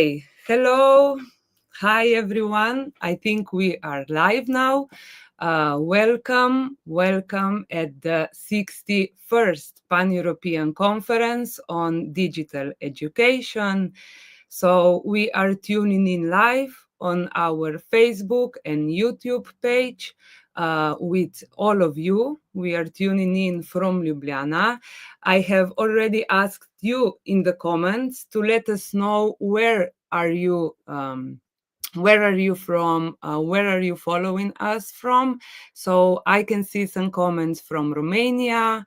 Okay, hello. Hi, everyone. I think we are live now. Welcome at the 61st Pan-European Conference on Digital Education. So we are tuning in live on our Facebook and YouTube page with all of you. We are tuning in from Ljubljana. I have already asked you in the comments to let us know where are you from, where are you following us from. So I can see some comments from Romania,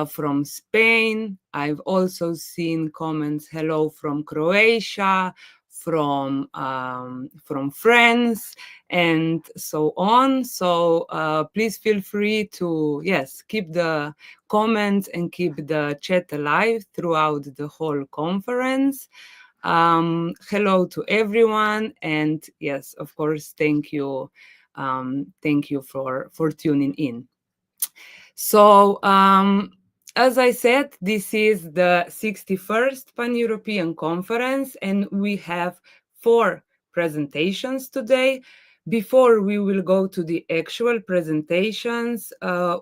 from Spain. I've also seen comments, hello from Croatia, from France, and so on. So please feel free to, keep the comments and keep the chat alive throughout the whole conference. Hello to everyone, and yes, of course, thank you for tuning in. So as I said, this is the 61st Pan-European Conference, and we have 4 presentations today. Before we will go to the actual presentations,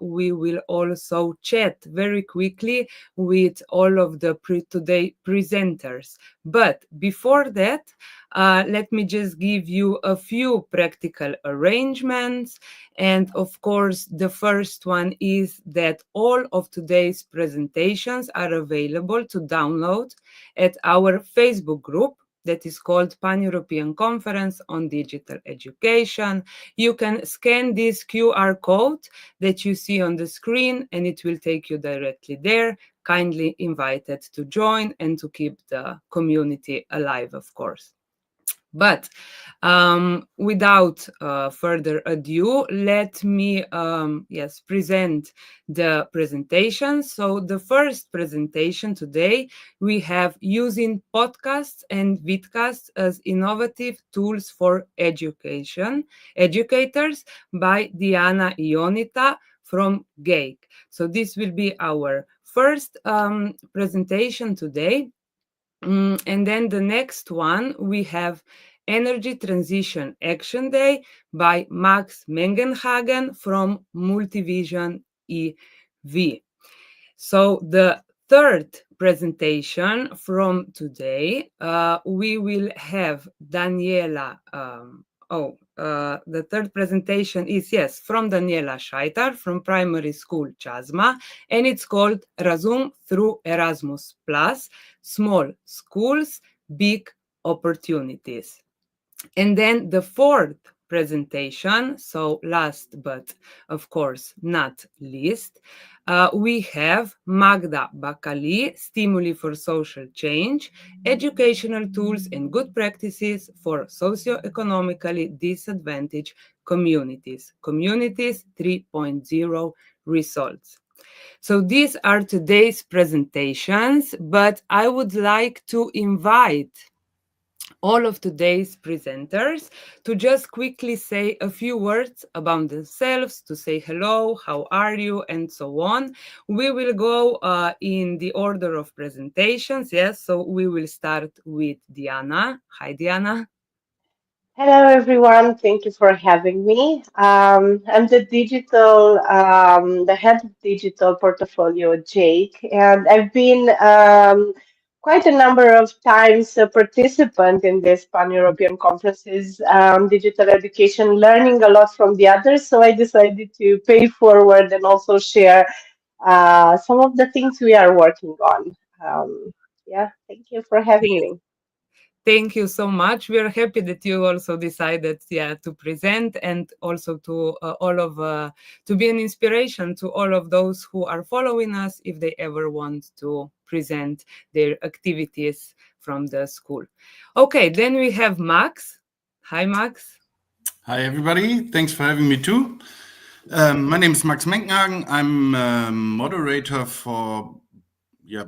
we will also chat very quickly with all of the today presenters. But before that, let me just give you a few practical arrangements. And of course, the first one is that all of today's presentations are available to download at our Facebook group that is called Pan-European Conference on Digital Education. You can scan this QR code that you see on the screen, and it will take you directly there. Kindly invited to join and to keep the community alive, of course. But without further ado, let me present the presentation. So the first presentation today, we have using podcasts and vidcasts as innovative tools for educators by Diana Ionita from GEYC. So this will be our first presentation today. And then the next one, we have Energy Transition Action Day by Menkenhagen from Multivision EV. So the third presentation from today, we will have Danijela. The third presentation is, from Danijela Šajtar from primary school Čazma, and it's called RAZUM through Erasmus+, Small Schools, Big Opportunities. And then the fourth presentation, so last but of course not least, we have Magda Bakali, Stimmuli for Social Change, Educational Tools and Good Practices for Socioeconomically Disadvantaged Communities, Communities 3.0 Results. So these are today's presentations, but I would like to invite all of today's presenters to just quickly say a few words about themselves, to say hello, how are you, and so on. We will go in the order of presentations, so we will start with Diana. Hi, Diana. Hello, everyone. Thank you for having me. I'm the head of digital portfolio at GEYC, and I've been quite a number of times a participant in this pan-European conferences, digital education, learning a lot from the others. So I decided to pay forward and also share some of the things we are working on. Thank you for having me. Thank you so much. We are happy that you also decided, to present and also to to be an inspiration to all of those who are following us if they ever want to present their activities from the school. Okay, then we have Max. Hi, Max. Hi, everybody. Thanks for having me too. My name is Max Menkenhagen. I'm a moderator for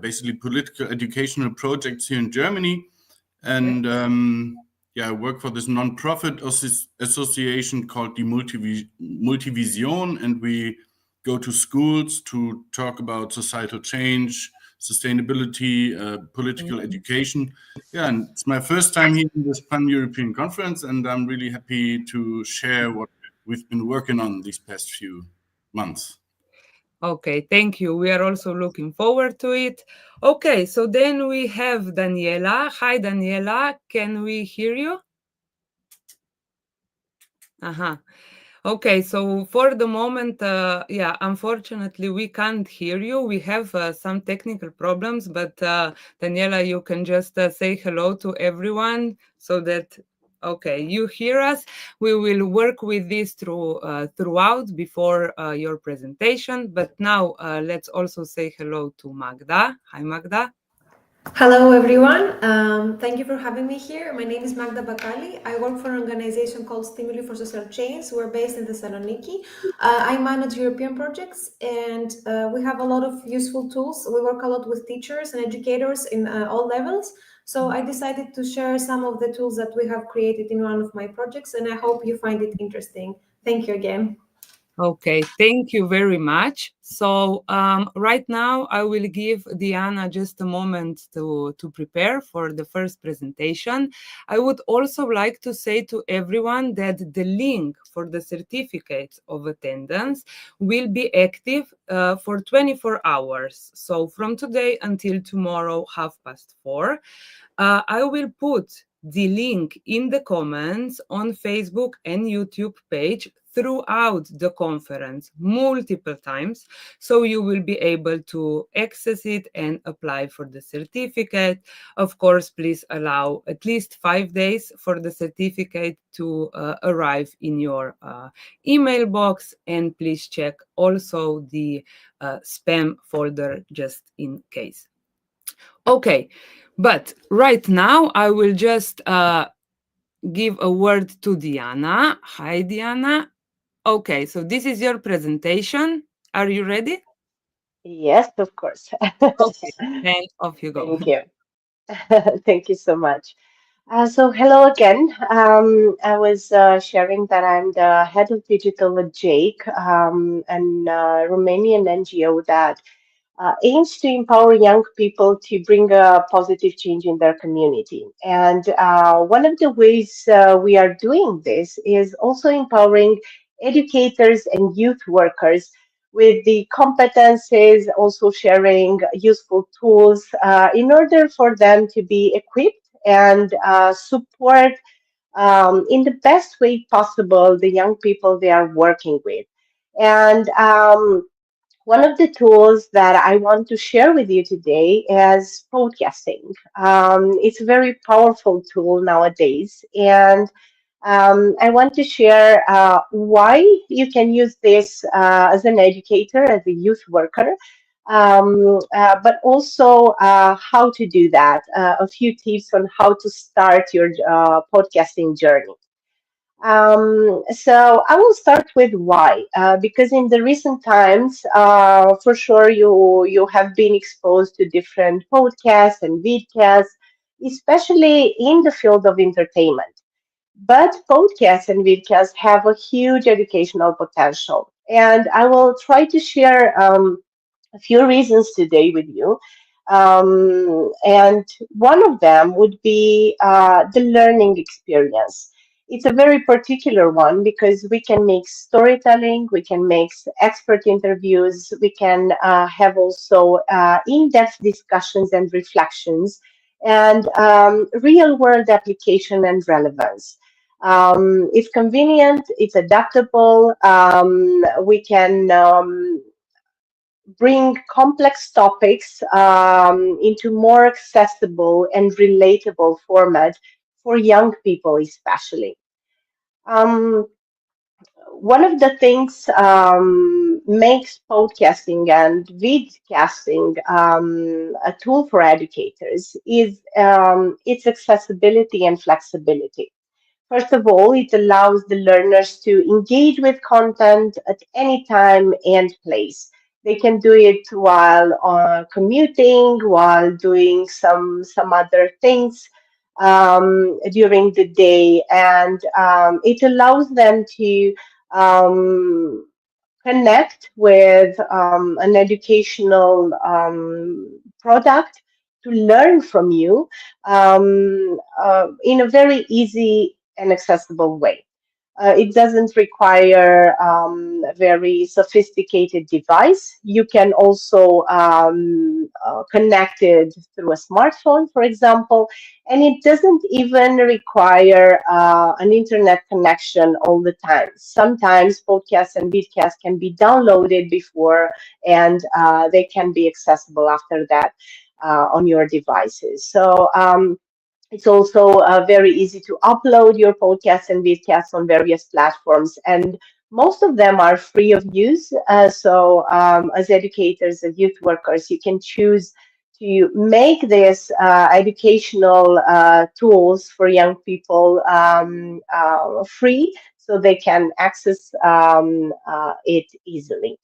basically political educational projects here in Germany. And I work for this non-profit association called the Multivision, and we go to schools to talk about societal change, sustainability, political education. Yeah, and it's my first time here in this Pan-European conference, and I'm really happy to share what we've been working on these past few months. Okay, thank you. We are also looking forward to it. Okay, so then we have Danijela. Hi, Danijela. Can we hear you? Okay, so for the moment, yeah, unfortunately, we can't hear you. We have some technical problems, but Danijela, you can just say hello to everyone so that, okay, you hear us. We will work with this throughout before your presentation, but now let's also say hello to Magda. Hi, Magda. Hello, everyone. Thank you for having me here. My name is Magda Bakali. I work for an organization called Stimmuli for Social Change. We're based in Thessaloniki. I manage European projects, and we have a lot of useful tools. We work a lot with teachers and educators in all levels. So I decided to share some of the tools that we have created in one of my projects, and I hope you find it interesting. Thank you again. Okay, thank you very much. So right now I will give Diana just a moment to prepare for the first presentation. I would also like to say to everyone that the link for the certificate of attendance will be active for 24 hours. So from today until tomorrow, 4:30. I will put the link in the comments on Facebook and YouTube page throughout the conference multiple times, so you will be able to access it and apply for the certificate. Of course, please allow at least 5 days for the certificate to arrive in your email box, and please check also the spam folder just in case. Okay, but right now I will just give a word to Diana. Hi, Diana. Okay, so this is your presentation. Are you ready? Yes, of course. Okay, then off you go. Thank you. Thank you so much. So hello again. I was sharing that I'm the head of digital at GEYC, an Romanian NGO that aims to empower young people to bring a positive change in their community. And one of the ways we are doing this is also empowering educators and youth workers with the competences, also sharing useful tools in order for them to be equipped and support in the best way possible the young people they are working with. And one of the tools that I want to share with you today is podcasting. It's a very powerful tool nowadays, and I want to share why you can use this as an educator, as a youth worker, but also how to do that. A few tips on how to start your podcasting journey. So I will start with why, because in the recent times, for sure you have been exposed to different podcasts and vidcasts, especially in the field of entertainment. But podcasts and vidcasts have a huge educational potential, and I will try to share a few reasons today with you. And one of them would be the learning experience. It's a very particular one because we can make storytelling, we can make expert interviews, we can have also in-depth discussions and reflections, and real world application and relevance. It's convenient, it's adaptable, we can bring complex topics into more accessible and relatable format for young people especially. Um, One of the things makes podcasting and vidcasting a tool for educators is its accessibility and flexibility. First of all, it allows the learners to engage with content at any time and place. They can do it while commuting, while doing some other things during the day, and it allows them to connect with an educational product to learn from you in a very easy and accessible way. It doesn't require a very sophisticated device. You can also connect it through a smartphone, for example, and it doesn't even require an internet connection all the time. Sometimes podcasts and vidcasts can be downloaded before, and they can be accessible after that on your devices. So it's also very easy to upload your podcasts and vidcasts on various platforms, and most of them are free of use. So as educators, as youth workers, you can choose to make this educational tools for young people free, so they can access it easily.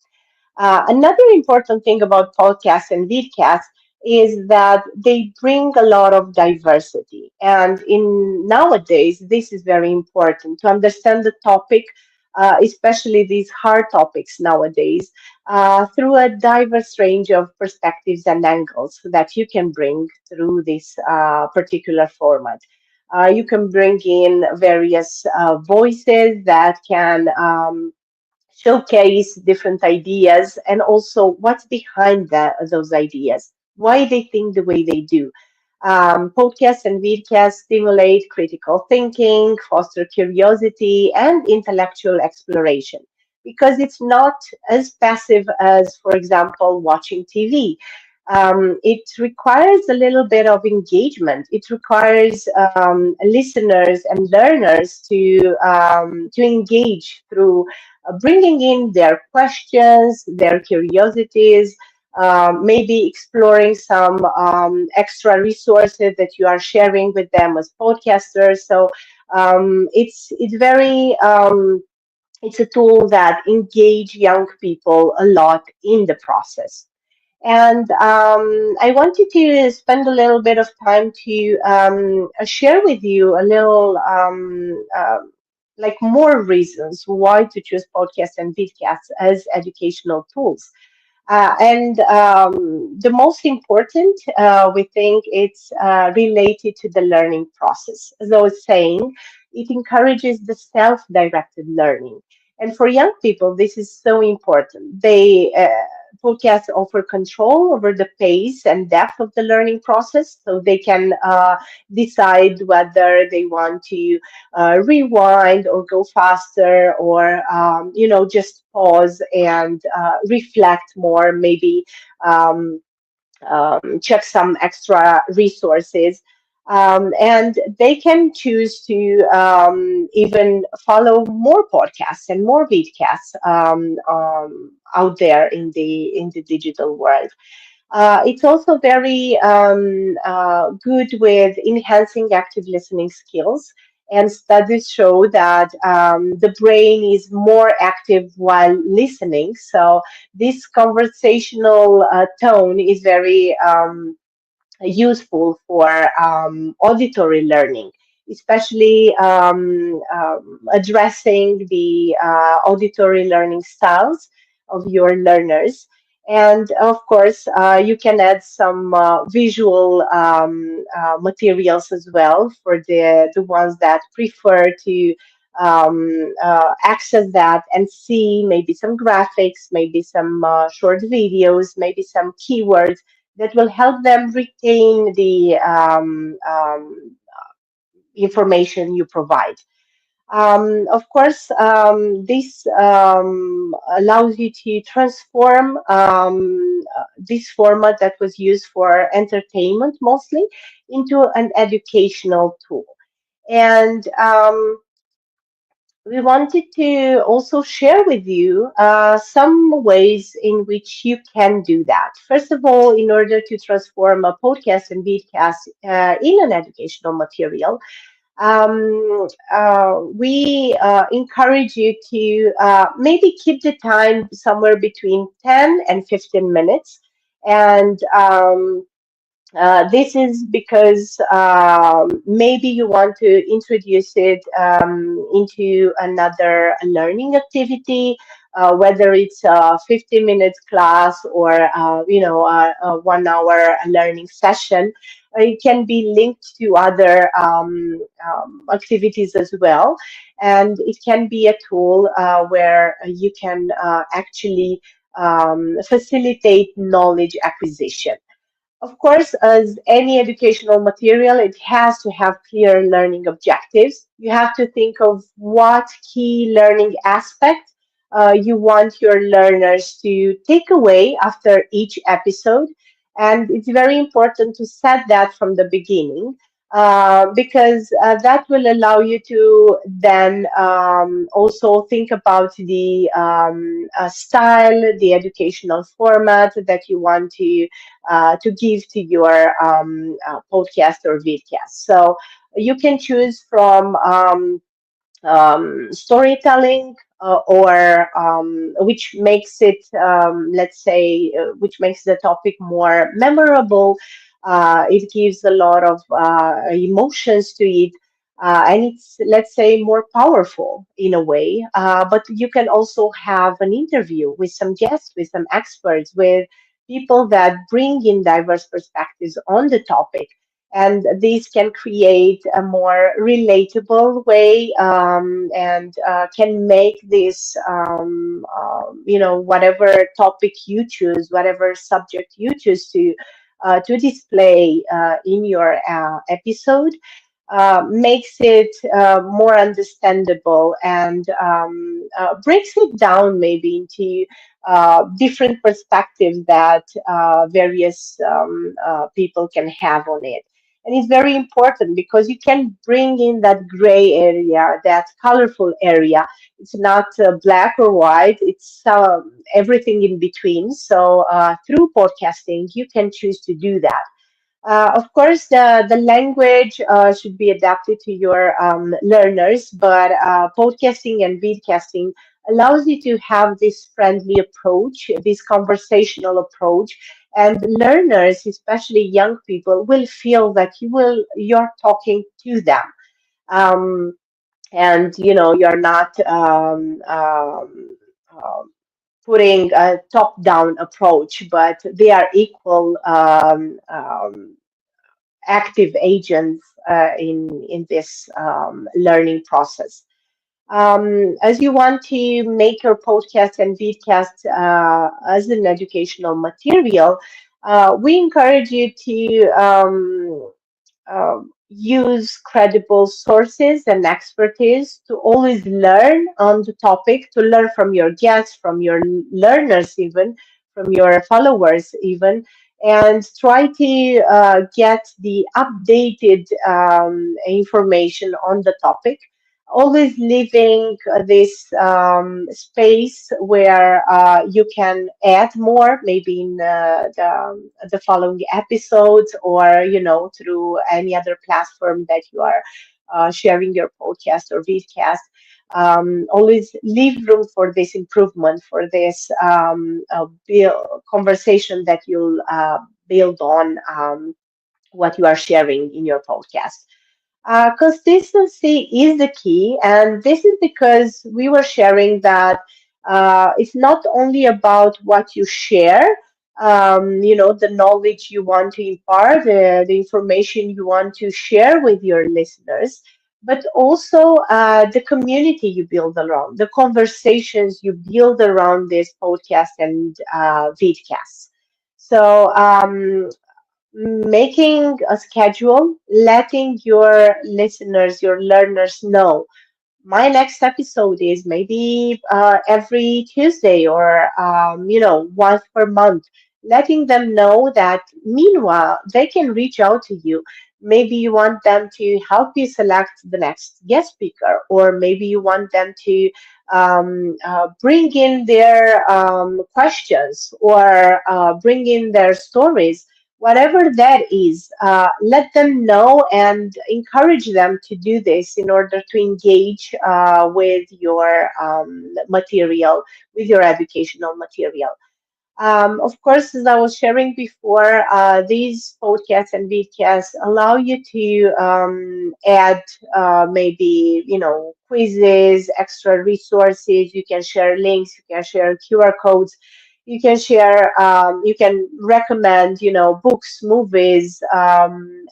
Another important thing about podcasts and vidcasts is that they bring a lot of diversity. And in nowadays, this is very important to understand the topic, especially these hard topics nowadays, through a diverse range of perspectives and angles that you can bring through this particular format. You can bring in various voices that can showcase different ideas and also what's behind those ideas, why they think the way they do. Podcasts and vidcasts stimulate critical thinking, foster curiosity, and intellectual exploration because it's not as passive as, for example, watching TV. It requires a little bit of engagement. It requires listeners and learners to engage through bringing in their questions, their curiosities, maybe exploring some extra resources that you are sharing with them as podcasters. So it's very it's a tool that engage young people a lot in the process. And I wanted to spend a little bit of time to share with you a little like more reasons why to choose podcasts and vidcasts as educational tools. And the most important, we think, it's related to the learning process. As I was saying, it encourages the self-directed learning. And for young people, this is so important. Podcasts offer control over the pace and depth of the learning process, so they can decide whether they want to rewind or go faster, or just pause and reflect more, maybe check some extra resources. And they can choose to even follow more podcasts and more vidcasts out there in the digital world. It's also very good with enhancing active listening skills. And studies show that the brain is more active while listening. So this conversational tone is very useful for auditory learning, especially addressing the auditory learning styles of your learners. And of course, you can add some visual materials as well for the ones that prefer to access that and see maybe some graphics, maybe some short videos, maybe some keywords that will help them retain the information you provide. Of course, this allows you to transform this format that was used for entertainment mostly into an educational tool. And we wanted to also share with you some ways in which you can do that. First of all, in order to transform a podcast and vidcast in an educational material, we encourage you to maybe keep the time somewhere between 10 and 15 minutes. And this is because maybe you want to introduce it into another learning activity, whether it's a 50-minute class or a 1 hour learning session. It can be linked to other activities as well, and it can be a tool where you can actually facilitate knowledge acquisition. Of course, as any educational material, it has to have clear learning objectives. You have to think of what key learning aspect you want your learners to take away after each episode. And it's very important to set that from the beginning, because that will allow you to then also think about the style, the educational format that you want to give to your podcast or vidcast. So you can choose from storytelling, or which makes it, let's say, which makes the topic more memorable. It gives a lot of emotions to it. And it's, let's say, more powerful in a way. But you can also have an interview with some guests, with some experts, with people that bring in diverse perspectives on the topic. And these can create a more relatable way, and can make this, whatever topic you choose, whatever subject you choose to display in your episode, makes it more understandable, and breaks it down maybe into different perspectives that various people can have on it. And it's very important because you can bring in that gray area, that colorful area. It's not black or white, it's everything in between. So through podcasting, you can choose to do that. Of course, the language should be adapted to your learners, but podcasting and vidcasting allows you to have this friendly approach, this conversational approach, and learners, especially young people, will feel that you're talking to them. Um, and you're not putting a top-down approach, but they are equal active agents in this learning process. As you want to make your podcast and vidcast as an educational material, we encourage you to use credible sources and expertise to always learn on the topic, to learn from your guests, from your learners, even from your followers, even, and try to get the updated information on the topic, always leaving this space where you can add more, maybe in the following episodes, or through any other platform that you are sharing your podcast or vidcast. Always leave room for this improvement, for this conversation that you'll build on what you are sharing in your podcast. Consistency is the key, and this is because we were sharing that it's not only about what you share, the knowledge you want to impart, the information you want to share with your listeners, but also the community you build around, the conversations you build around this podcast and vidcasts. So, making a schedule, letting your listeners, your learners know my next episode is maybe every Tuesday, or once per month, letting them know that meanwhile they can reach out to you. Maybe you want them to help you select the next guest speaker, or maybe you want them to bring in their questions, or bring in their stories. Whatever that is, let them know and encourage them to do this in order to engage with your material, with your educational material. Of course, as I was sharing before, these podcasts and vidcasts allow you to add maybe, quizzes, extra resources. You can share links, you can share QR codes, you can share, you can recommend, books, movies,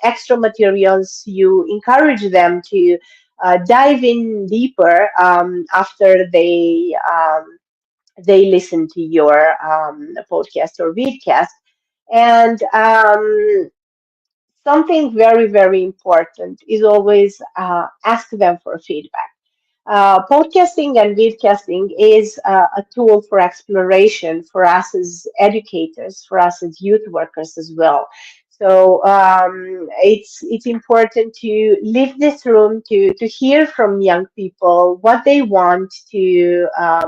extra materials. You encourage them to dive in deeper after they listen to your podcast or vidcast. And something very, very important is always ask them for feedback. Podcasting and vidcasting is a tool for exploration for us as educators, for us as youth workers as well. So it's important to leave this room to hear from young people what they want to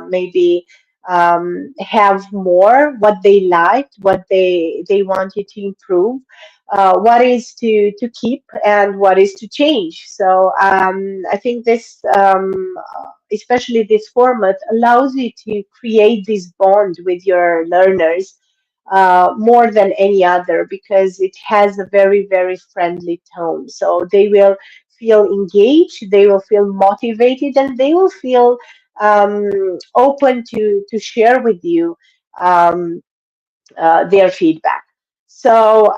maybe have more, what they liked, what they wanted to improve, what is to keep and what is to change. So I think this, especially this format, allows you to create this bond with your learners more than any other because it has a very, very friendly tone. So they will feel engaged, they will feel motivated, and they will feel open to share with you their feedback. So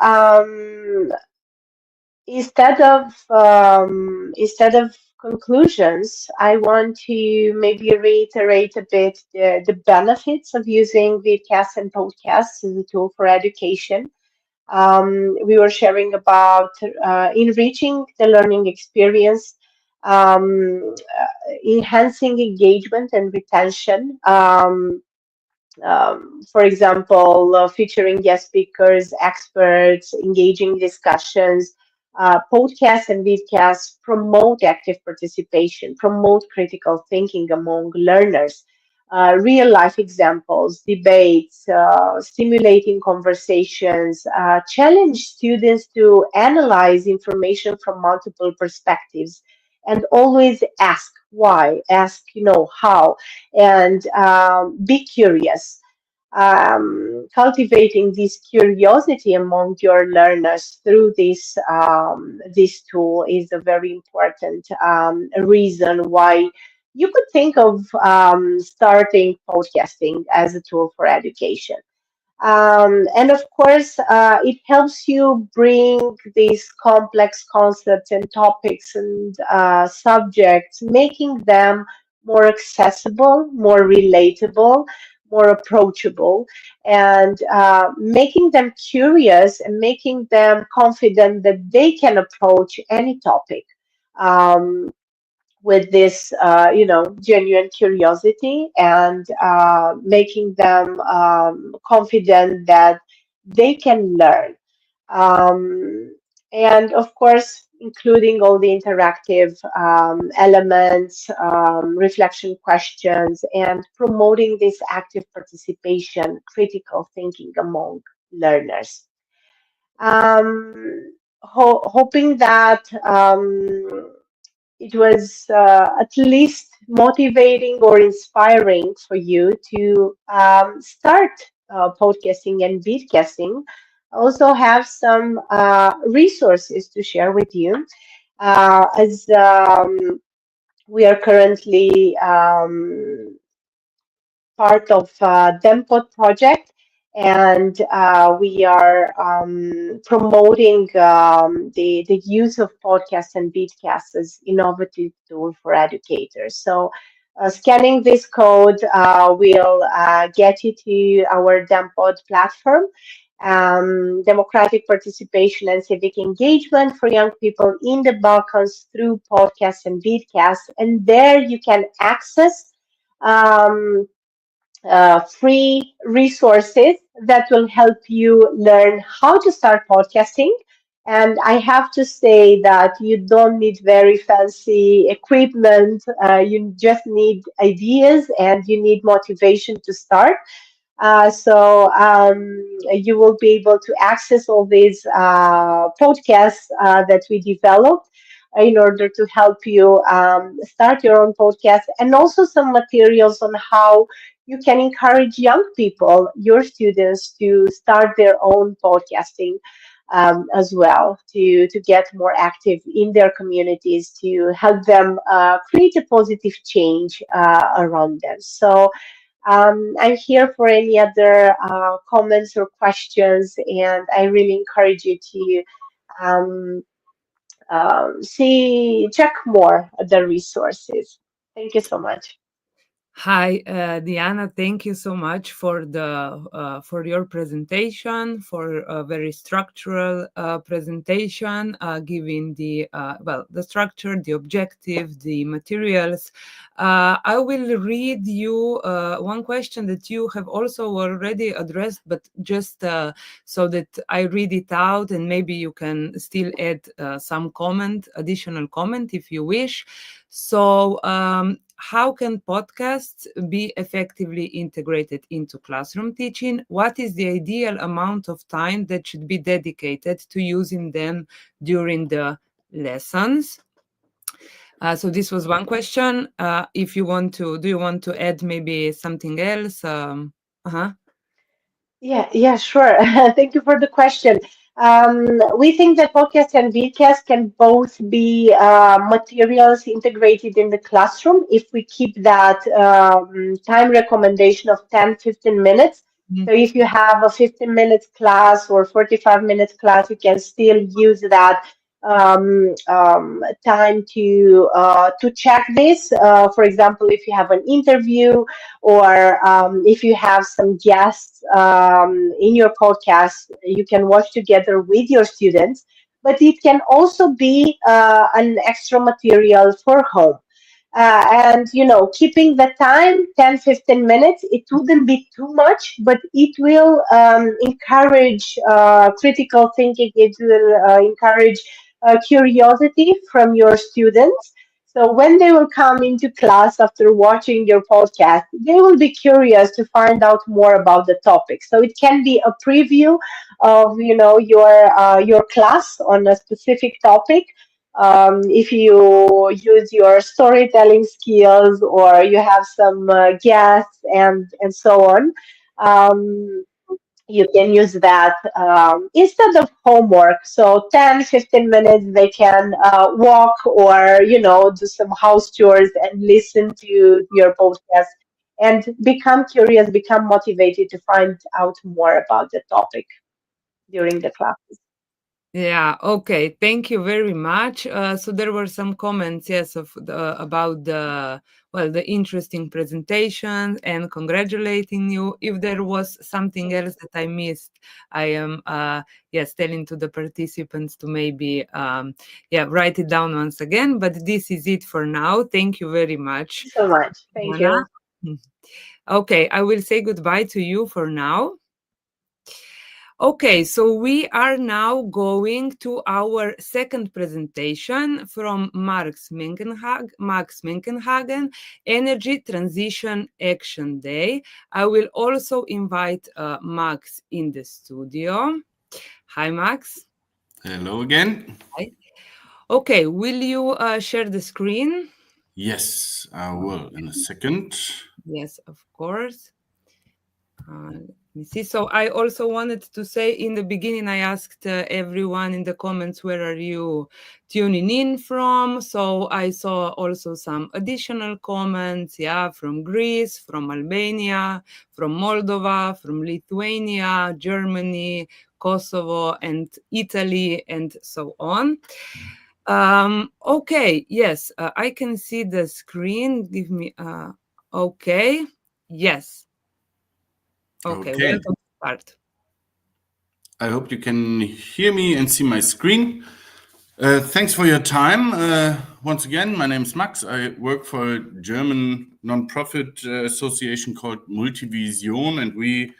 instead of conclusions, I want to maybe reiterate a bit the benefits of using vidcasts and podcasts as a tool for education. We were sharing about enriching the learning experience, enhancing engagement and retention. For example, featuring guest speakers, experts, engaging discussions. Podcasts and vidcasts promote active participation, promote critical thinking among learners. Real life examples, debates, stimulating conversations, challenge students to analyze information from multiple perspectives and always ask why, ask, how, and be curious. Cultivating this curiosity among your learners through this tool is a very important reason why you could think of starting podcasting as a tool for education. And of course, it helps you bring these complex concepts and topics and subjects, making them more accessible, more relatable, more approachable, and making them curious and making them confident that they can approach any topic. With this, genuine curiosity and making them confident that they can learn. And of course, including all the interactive elements, reflection questions, and promoting this active participation, critical thinking among learners. Hoping that it was at least motivating or inspiring for you to start podcasting and vidcasting. I also have some resources to share with you as we are currently part of DEMPOD project, and we are promoting the use of podcasts and vidcasts as innovative tool for educators. So scanning this code will get you to our DEMPOD platform. Democratic participation and civic engagement for young people in the Balkans through podcasts and vidcasts. And there you can access free resources that will help you learn how to start podcasting. And I have to say that you don't need very fancy equipment. You just need ideas and you need motivation to start. So you will be able to access all these podcasts that we developed in order to help you start your own podcast, and also some materials on how you can encourage young people, your students, to start their own podcasting as well, to get more active in their communities, to help them create a positive change around them. So I'm here for any other comments or questions, and I really encourage you to um, check more the resources. Thank you so much. Hi, Diana. Thank you so much for your presentation, for a very structural presentation, giving the structure, the objective, the materials. I will read you one question that you have also already addressed, but just so that I read it out, and maybe you can still add some additional comment if you wish. So, how can podcasts be effectively integrated into classroom teaching? What is the ideal amount of time that should be dedicated to using them during the lessons? So this was one question. If you want to, do you want to add maybe something else? Yeah, sure. Thank you for the question. We think that podcast and vidcast can both be materials integrated in the classroom if we keep that time recommendation of 10-15 minutes. So if you have a 15 minutes class or 45 minutes class, you can still use that time to check this. For example, if you have an interview or if you have some guests in your podcast, you can watch together with your students. But it can also be an extra material for home. And keeping the time 10-15 minutes, it wouldn't be too much, but it will encourage critical thinking. It will encourage curiosity from your students. So when they will come into class after watching your podcast, they will be curious to find out more about the topic. So it can be a preview of your class on a specific topic. If you use your storytelling skills or you have some guests and so on, you can use that instead of homework. So 10-15 minutes, they can walk or, do some house chores and listen to your podcast and become curious, become motivated to find out more about the topic during the classes. Yeah, okay. Thank you very much. So there were some comments, yes, about the interesting presentation and congratulating you. If there was something else that I missed, I am telling to the participants to maybe write it down once again. But this is it for now. Thank you very much. Thank you so much. Thank you. Okay, I will say goodbye to you for now. Okay, so we are now going to our second presentation from Max Menkenhagen, Energy Transition Action Day. I will also invite Max in the studio. Hi, Max. Hello again. Hi. Okay, will you share the screen? Yes, I will in a second. Yes, of course. Let me see. So I also wanted to say in the beginning, I asked everyone in the comments, where are you tuning in from? So I saw also some additional comments, from Greece, from Albania, from Moldova, from Lithuania, Germany, Kosovo, and Italy, and so on. Okay, yes, I can see the screen. Give me, okay, yes. Okay, welcome to start. I hope you can hear me and see my screen. Thanks for your time. Once again, my name is Max. I work for a German non-profit association called Multivision, and we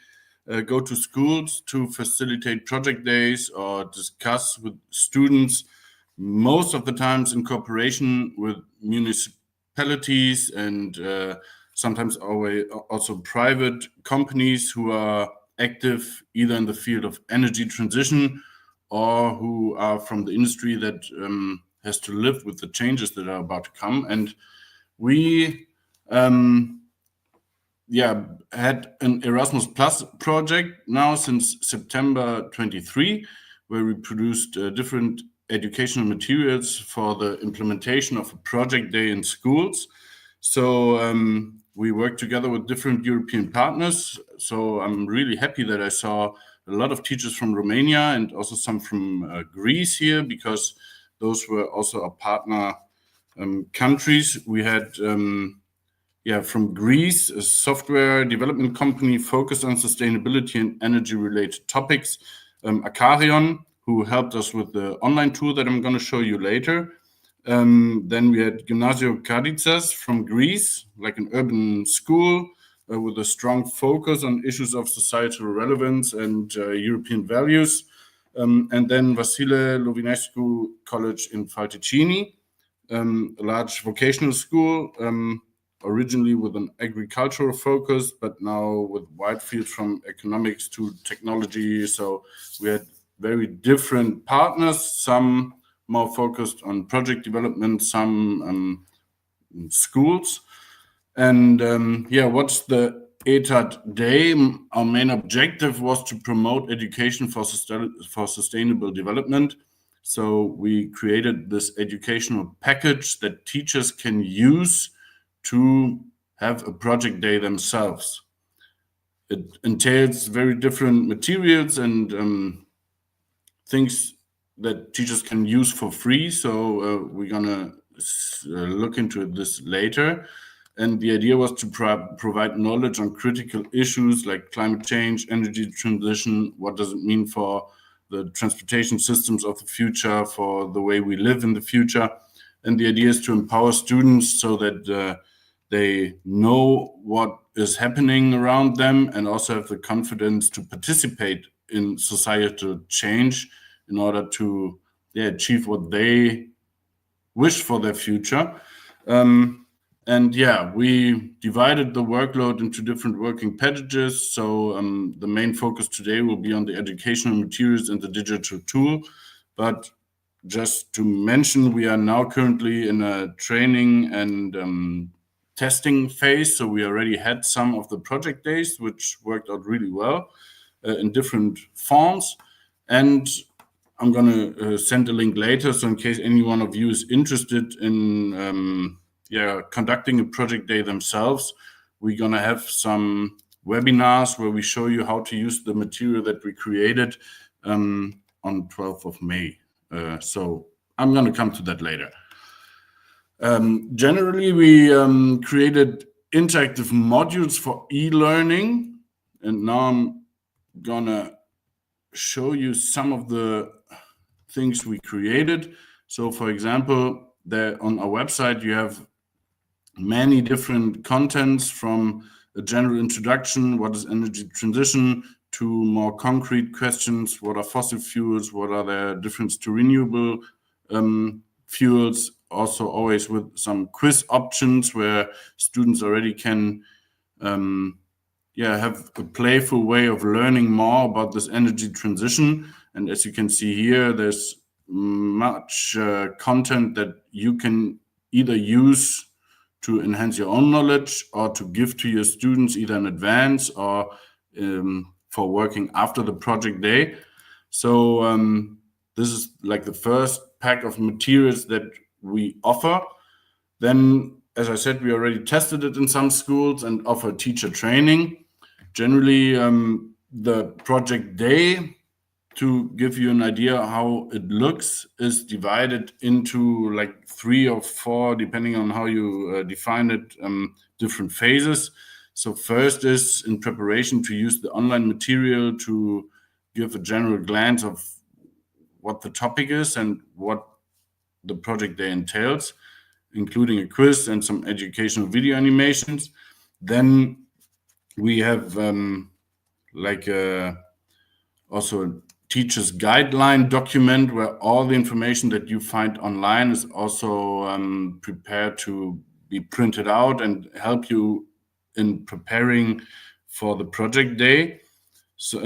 go to schools to facilitate project days or discuss with students, most of the times in cooperation with municipalities and sometimes also private companies who are active either in the field of energy transition or who are from the industry that has to live with the changes that are about to come. And we had an Erasmus Plus project now since September 23, where we produced different educational materials for the implementation of a project day in schools. So we worked together with different European partners. So I'm really happy that I saw a lot of teachers from Romania and also some from Greece here, because those were also our partner countries. We had from Greece, a software development company focused on sustainability and energy-related topics, Akarion, who helped us with the online tool that I'm going to show you later. Then we had Gymnasium Kaditsas from Greece, like an urban school with a strong focus on issues of societal relevance and European values. And then Vasile Lovinescu College in Falticini, a large vocational school, originally with an agricultural focus, but now with wide fields from economics to technology. So we had very different partners, some more focused on project development, some schools. And what's the ETAD Day? Our main objective was to promote education for sustainable development. So we created this educational package that teachers can use to have a project day themselves. It entails very different materials and things that teachers can use for free. So we're gonna look into this later. And the idea was to provide knowledge on critical issues like climate change, energy transition. What does it mean for the transportation systems of the future, for the way we live in the future? And the idea is to empower students so that they know what is happening around them and also have the confidence to participate in societal change in order to achieve what they wish for their future. We divided the workload into different working packages. So the main focus today will be on the educational materials and the digital tool. But just to mention, we are now currently in a training and testing phase. So we already had some of the project days, which worked out really well in different forms. And I'm going to send a link later. So in case any one of you is interested in conducting a project day themselves, we're going to have some webinars where we show you how to use the material that we created on 12th of May. So I'm going to come to that later. Generally, we created interactive modules for e-learning. And now I'm going to show you some of the things we created. So for example, there on our website, you have many different contents, from a general introduction, what is energy transition, to more concrete questions, what are fossil fuels, what are their difference to renewable fuels, also always with some quiz options where students already can have a playful way of learning more about this energy transition. And as you can see here, there's much content that you can either use to enhance your own knowledge or to give to your students either in advance or for working after the project day. So this is like the first pack of materials that we offer. Then, as I said, we already tested it in some schools and offer teacher training. Generally, the project day, to give you an idea how it looks, is divided into like 3 or 4, depending on how you define it, different phases. So first is in preparation to use the online material to give a general glance of what the topic is and what the project day entails, including a quiz and some educational video animations. Then we have also a teacher's guideline document where all the information that you find online is also prepared to be printed out and help you in preparing for the project day. So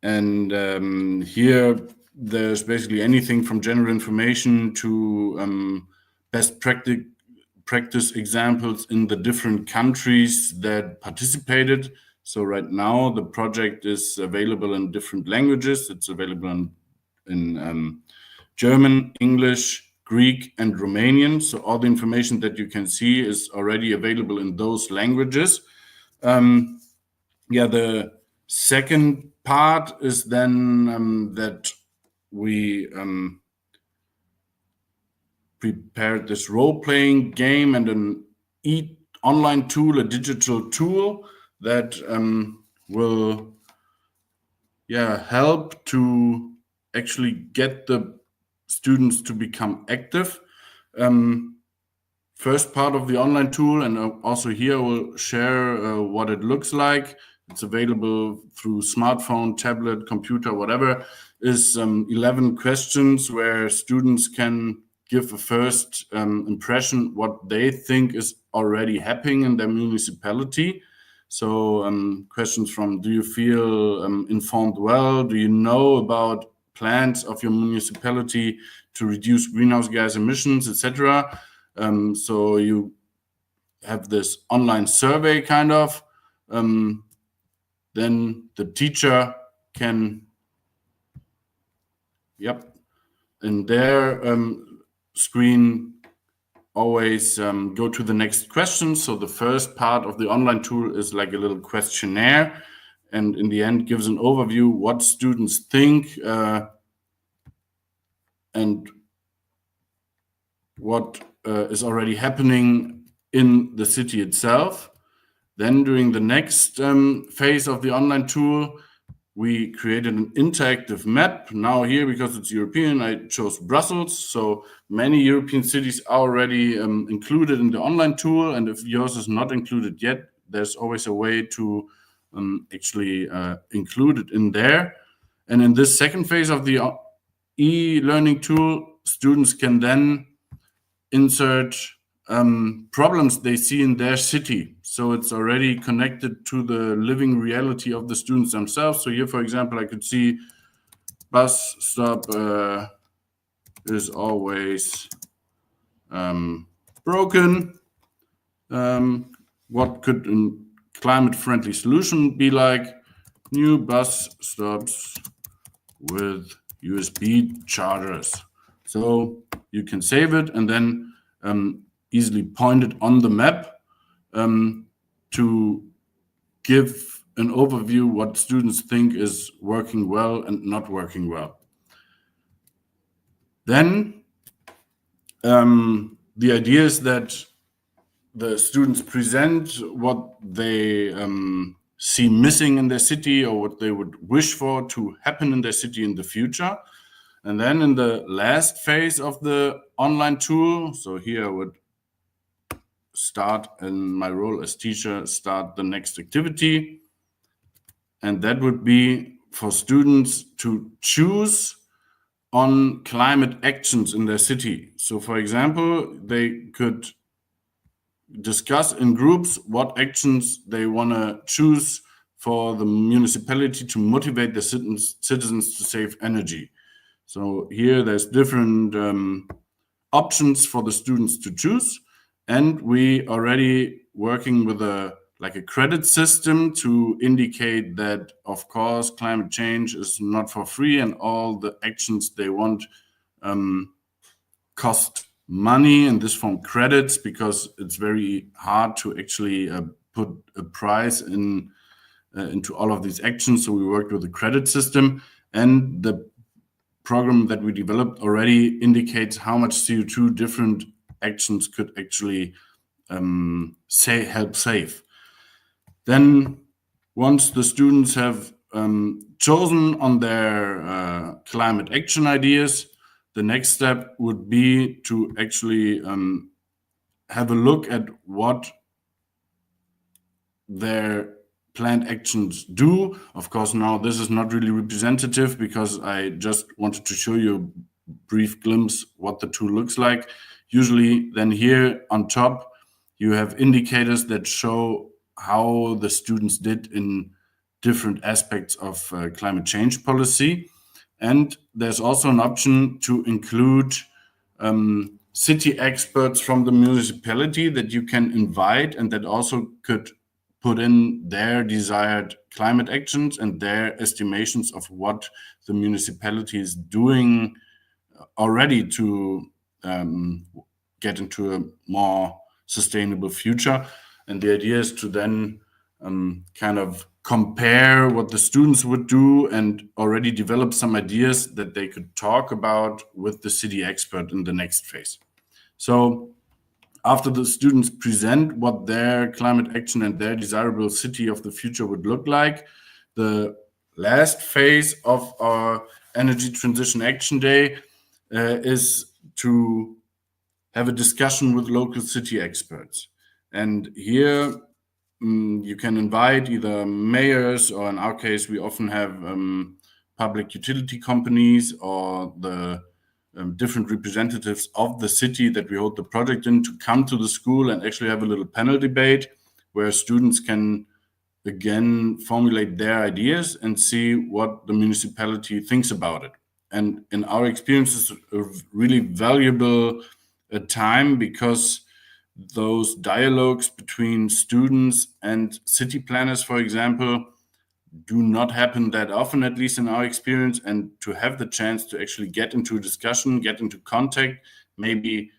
here there's basically anything from general information to best practice examples in the different countries that participated. So right now the project is available in different languages. It's available in German, English, Greek, and Romanian. So all the information that you can see is already available in those languages. The second part is then that we prepared this role-playing game and an online tool, a digital tool that will help to actually get the students to become active. First part of the online tool, and also here we'll share what it looks like. It's available through smartphone, tablet, computer, whatever, is 11 questions where students can give a first impression what they think is already happening in their municipality. So questions from, do you feel informed well? Do you know about plans of your municipality to reduce greenhouse gas emissions, etc.? So you have this online survey kind of. Then the teacher can, in their screen, always go to the next question. So the first part of the online tool is like a little questionnaire, and in the end gives an overview what students think and what is already happening in the city itself. Then during the next phase of the online tool, we created an interactive map. Now here, because it's European, I chose Brussels. So many European cities are already included in the online tool. And if yours is not included yet, there's always a way to actually include it in there. And in this second phase of the e-learning tool, students can then insert problems they see in their city. So it's already connected to the living reality of the students themselves. So here, for example, I could see bus stop is always broken. What could a climate-friendly solution be like? New bus stops with USB chargers. So you can save it and then easily point it on the map to give an overview what students think is working well and not working well. Then the idea is that the students present what they see missing in their city or what they would wish for to happen in their city in the future. And then in the last phase of the online tool, so here I would start in my role as teacher, start the next activity. And that would be for students to choose on climate actions in their city. So for example, they could discuss in groups what actions they want to choose for the municipality to motivate the citizens to save energy. So here there's different options for the students to choose. And we already working with a credit system to indicate that, of course, climate change is not for free and all the actions they want cost money in this form credits, because it's very hard to actually put a price into all of these actions. So we worked with a credit system, and the program that we developed already indicates how much CO2 different actions could actually help save. Then once the students have chosen on their climate action ideas, the next step would be to actually have a look at what their planned actions do. Of course, now this is not really representative because I just wanted to show you a brief glimpse what the tool looks like. Usually then here on top, you have indicators that show how the students did in different aspects of climate change policy. And there's also an option to include city experts from the municipality that you can invite and that also could put in their desired climate actions and their estimations of what the municipality is doing already to get into a more sustainable future. And the idea is to then kind of compare what the students would do and already develop some ideas that they could talk about with the city expert in the next phase. So after the students present what their climate action and their desirable city of the future would look like, the last phase of our Energy Transition Action Day is to have a discussion with local city experts. And here you can invite either mayors, or in our case, we often have public utility companies or the different representatives of the city that we hold the project in, to come to the school and actually have a little panel debate where students can again formulate their ideas and see what the municipality thinks about it. And in our experience, it's a really valuable time, because those dialogues between students and city planners, for example, do not happen that often, at least in our experience. And to have the chance to actually get into a discussion, get into contact, maybe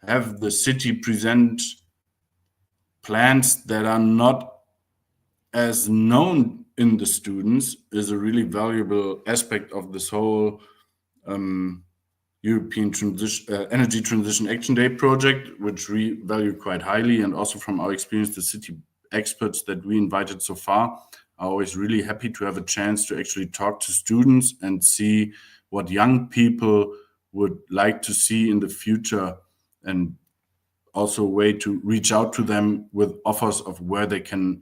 have the city present plans that are not as known in the students, is a really valuable aspect of this whole European Energy Transition Action Day project, which we value quite highly. And also from our experience, the city experts that we invited so far are always really happy to have a chance to actually talk to students and see what young people would like to see in the future, and also a way to reach out to them with offers of where they can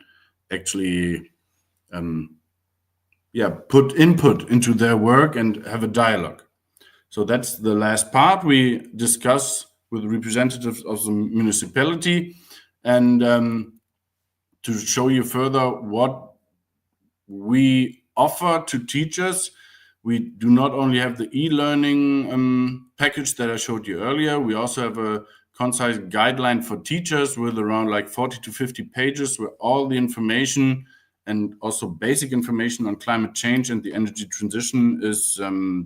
actually put input into their work and have a dialogue. So that's the last part. We discuss with representatives of the municipality, and to show you further what we offer to teachers, we do not only have the e-learning package that I showed you earlier, we also have a concise guideline for teachers with around like 40 to 50 pages, where all the information and also basic information on climate change and the energy transition is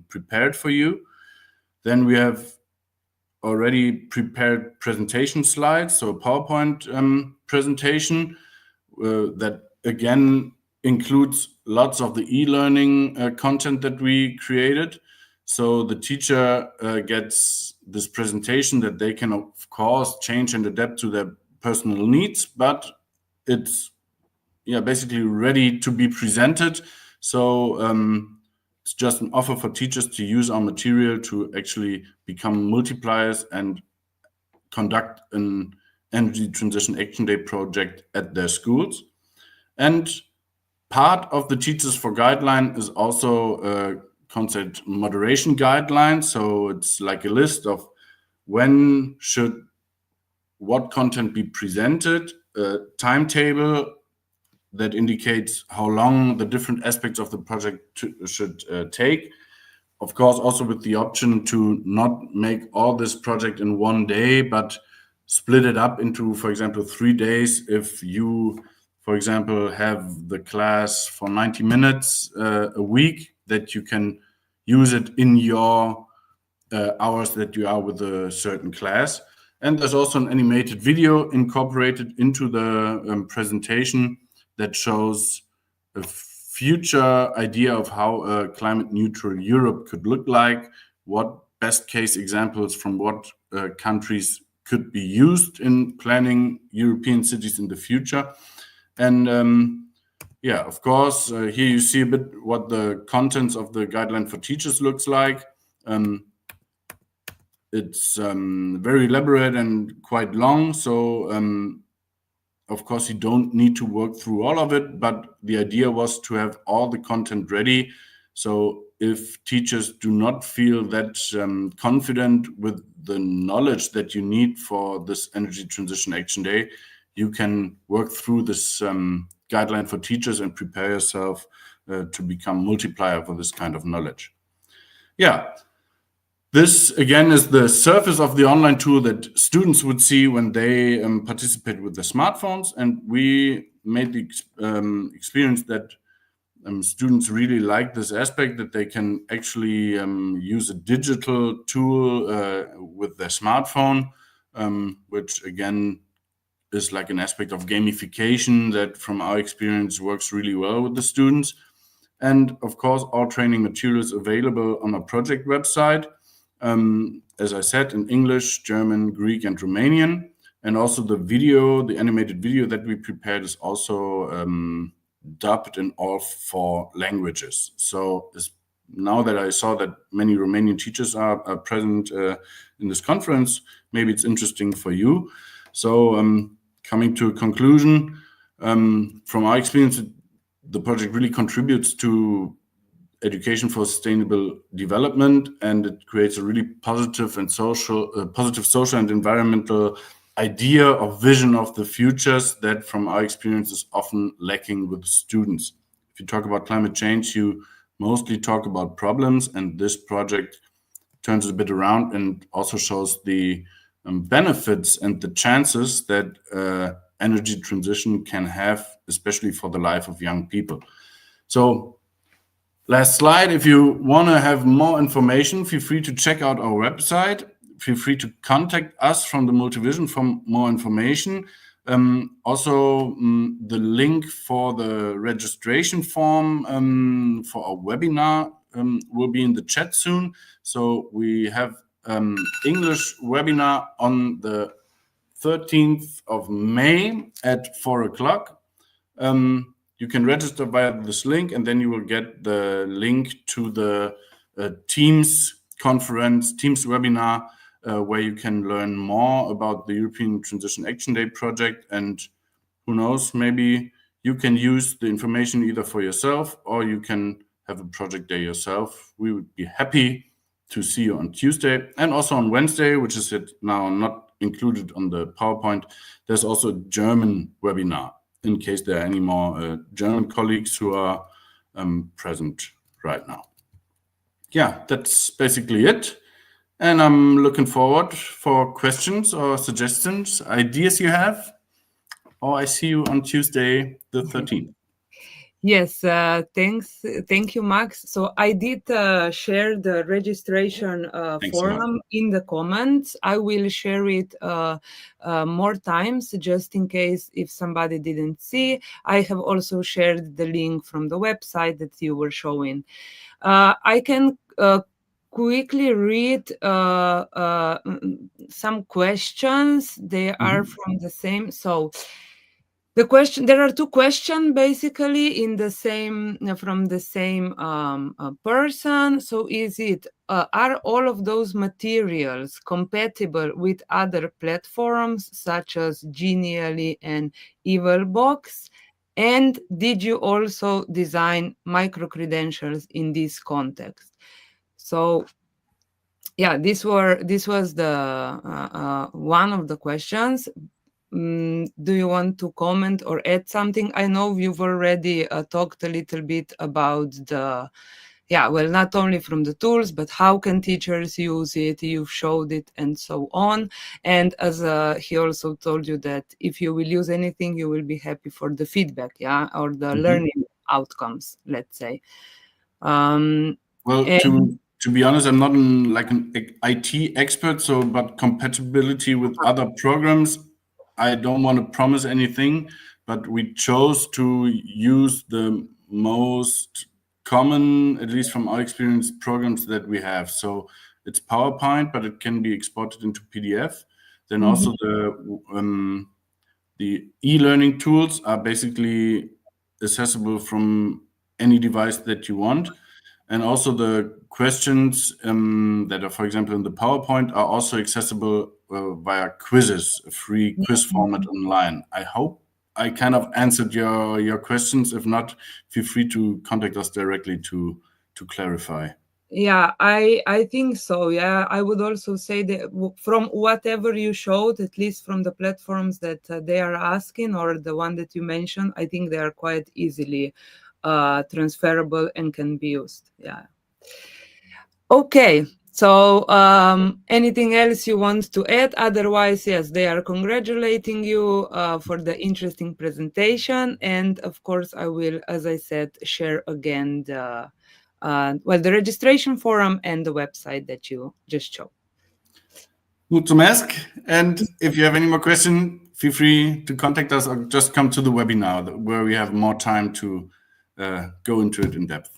prepared for you. Then we have already prepared presentation slides, so a PowerPoint presentation that again includes lots of the e-learning content that we created. So the teacher gets this presentation that they can, of course, change and adapt to their personal needs, but it's basically ready to be presented. So it's just an offer for teachers to use our material to actually become multipliers and conduct an Energy Transition Action Day project at their schools. And part of the Teachers for Guideline is also a concept moderation guideline. So it's like a list of when should what content be presented, a timetable that indicates how long the different aspects of the project should take. Of course, also with the option to not make all this project in one day, but split it up into, for example, 3 days. If you, for example, have the class for 90 minutes a week, that you can use it in your hours that you are with a certain class. And there's also an animated video incorporated into the presentation that shows a future idea of how a climate neutral Europe could look like, what best case examples from what countries could be used in planning European cities in the future. And of course, here you see a bit what the contents of the guideline for teachers looks like. It's very elaborate and quite long, so of course, you don't need to work through all of it, but the idea was to have all the content ready. So if teachers do not feel that confident with the knowledge that you need for this Energy Transition Action Day, you can work through this guideline for teachers and prepare yourself to become multiplier for this kind of knowledge. Yeah. This, again, is the surface of the online tool that students would see when they participate with their smartphones. And we made the experience that students really like this aspect, that they can actually use a digital tool with their smartphone, which, again, is like an aspect of gamification that, from our experience, works really well with the students. And, of course, all training materials available on our project website. As I said, in English, German, Greek, and Romanian. And also the video, the animated video that we prepared is also dubbed in all 4 languages. So now that I saw that many Romanian teachers are present in this conference, maybe it's interesting for you. So coming to a conclusion, from our experience, the project really contributes to education for sustainable development, and it creates a really positive social and environmental idea or vision of the futures that, from our experience, is often lacking with students. If you talk about climate change, you mostly talk about problems, and this project turns it a bit around and also shows the benefits and the chances that energy transition can have, especially for the life of young people. So, last slide. If you want to have more information, feel free to check out our website. Feel free to contact us from the Multivision for more information. Also, the link for the registration form for our webinar will be in the chat soon. So we have English webinar on the 13th of May at 4 o'clock. You can register via this link, and then you will get the link to the Teams conference, Teams webinar, where you can learn more about the European Transition Action Day project. And who knows, maybe you can use the information either for yourself or you can have a project day yourself. We would be happy to see you on Tuesday and also on Wednesday, which is now not included on the PowerPoint. There's also a German webinar, in case there are any more German colleagues who are present right now. Yeah, that's basically it. And I'm looking forward for questions or suggestions, ideas you have. Or I see you on Tuesday, the 13th. Yes, thanks. Thank you, Max. So I did share the registration form in the comments. I will share it more times, just in case if somebody didn't see. I have also shared the link from the website that you were showing. I can quickly read some questions. They are from the same. So there are 2 questions basically in the same from the same person. So is it are all of those materials compatible with other platforms such as Genially and Evilbox? And did you also design micro-credentials in this context? So yeah, this was the one of the questions. Do you want to comment or add something? I know you've already talked a little bit about not only from the tools, but how can teachers use it? You've showed it and so on. And as he also told you that if you will use anything, you will be happy for the feedback, or the learning outcomes, let's say. To be honest, I'm not an IT expert, but compatibility with other programs, I don't want to promise anything, but we chose to use the most common, at least from our experience, programs that we have. So it's PowerPoint, but it can be exported into PDF. Then also the e-learning tools are basically accessible from any device that you want. And also the questions that are, for example, in the PowerPoint are also accessible via quizzes, a free quiz format online. I hope I kind of answered your questions. If not, feel free to contact us directly to clarify. Yeah, I think so. Yeah, I would also say that from whatever you showed, at least from the platforms that they are asking or the one that you mentioned, I think they are quite easily transferable and can be used. Yeah. Okay. So anything else you want to add? Otherwise, yes, they are congratulating you for the interesting presentation. And of course, I will, as I said, share again the the registration forum and the website that you just showed. Mulțumesc. And if you have any more questions, feel free to contact us or just come to the webinar where we have more time to go into it in depth.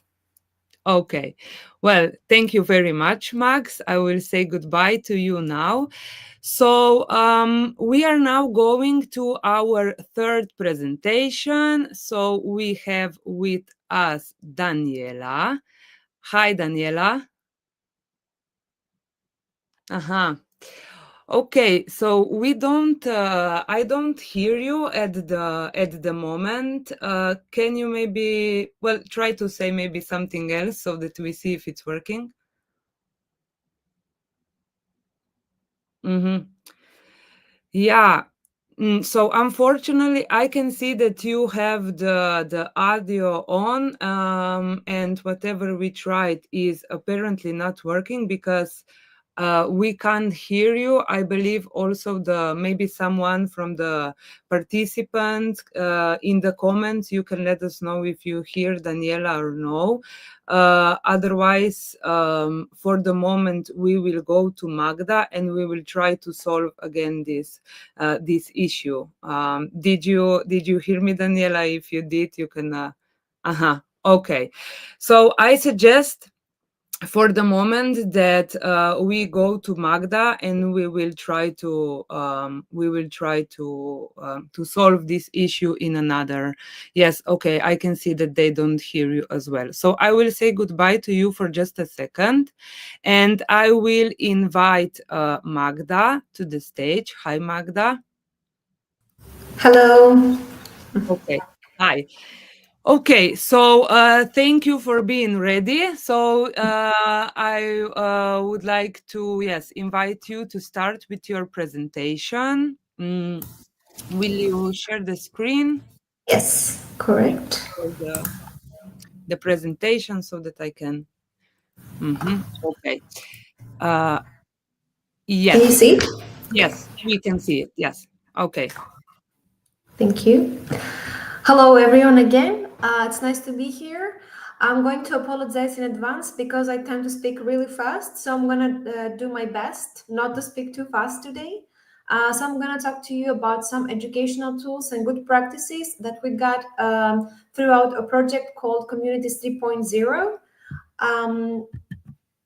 Okay. Well, thank you very much, Max. I will say goodbye to you now. So we are now going to our third presentation. So we have with us Danijela. Hi, Danijela. Okay, so we don't. I don't hear you at the moment. Can you maybe try to say maybe something else so that we see if it's working? Yeah. So unfortunately, I can see that you have the audio on, and whatever we tried is apparently not working because we can't hear you. I believe also maybe someone from the participants in the comments, you can let us know if you hear Danijela or no. Otherwise, for the moment, we will go to Magda and we will try to solve again this issue. Did you hear me, Danijela? If you did, you can. Okay. So I suggest for the moment that we go to Magda and we will try to solve this issue in another. Yes, okay, I can see that they don't hear you as well. So I will say goodbye to you for just a second, and I will invite Magda to the stage. Hi, Magda. Hello. Okay. Hi. Okay, so thank you for being ready. So I would like to, invite you to start with your presentation. Will you share the screen? Yes, correct. For the presentation so that I can. Okay. Yes. Can you see it? Yes, we can see it. Yes. Okay. Thank you. Hello, everyone, again. It's nice to be here. I'm going to apologize in advance because I tend to speak really fast. So I'm going to do my best not to speak too fast today. So I'm going to talk to you about some educational tools and good practices that we got throughout a project called Communities 3.0.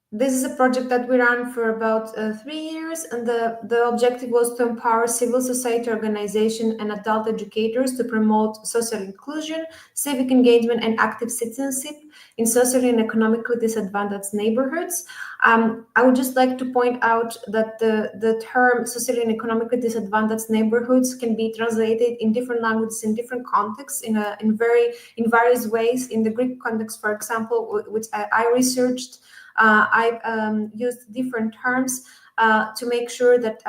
This is a project that we ran for about 3 years, and the objective was to empower civil society organization and adult educators to promote social inclusion, civic engagement, and active citizenship in socially and economically disadvantaged neighborhoods. I would just like to point out that the term socially and economically disadvantaged neighborhoods can be translated in different languages, in different contexts, in various ways. In the Greek context, for example, which I researched, I used different terms to make sure that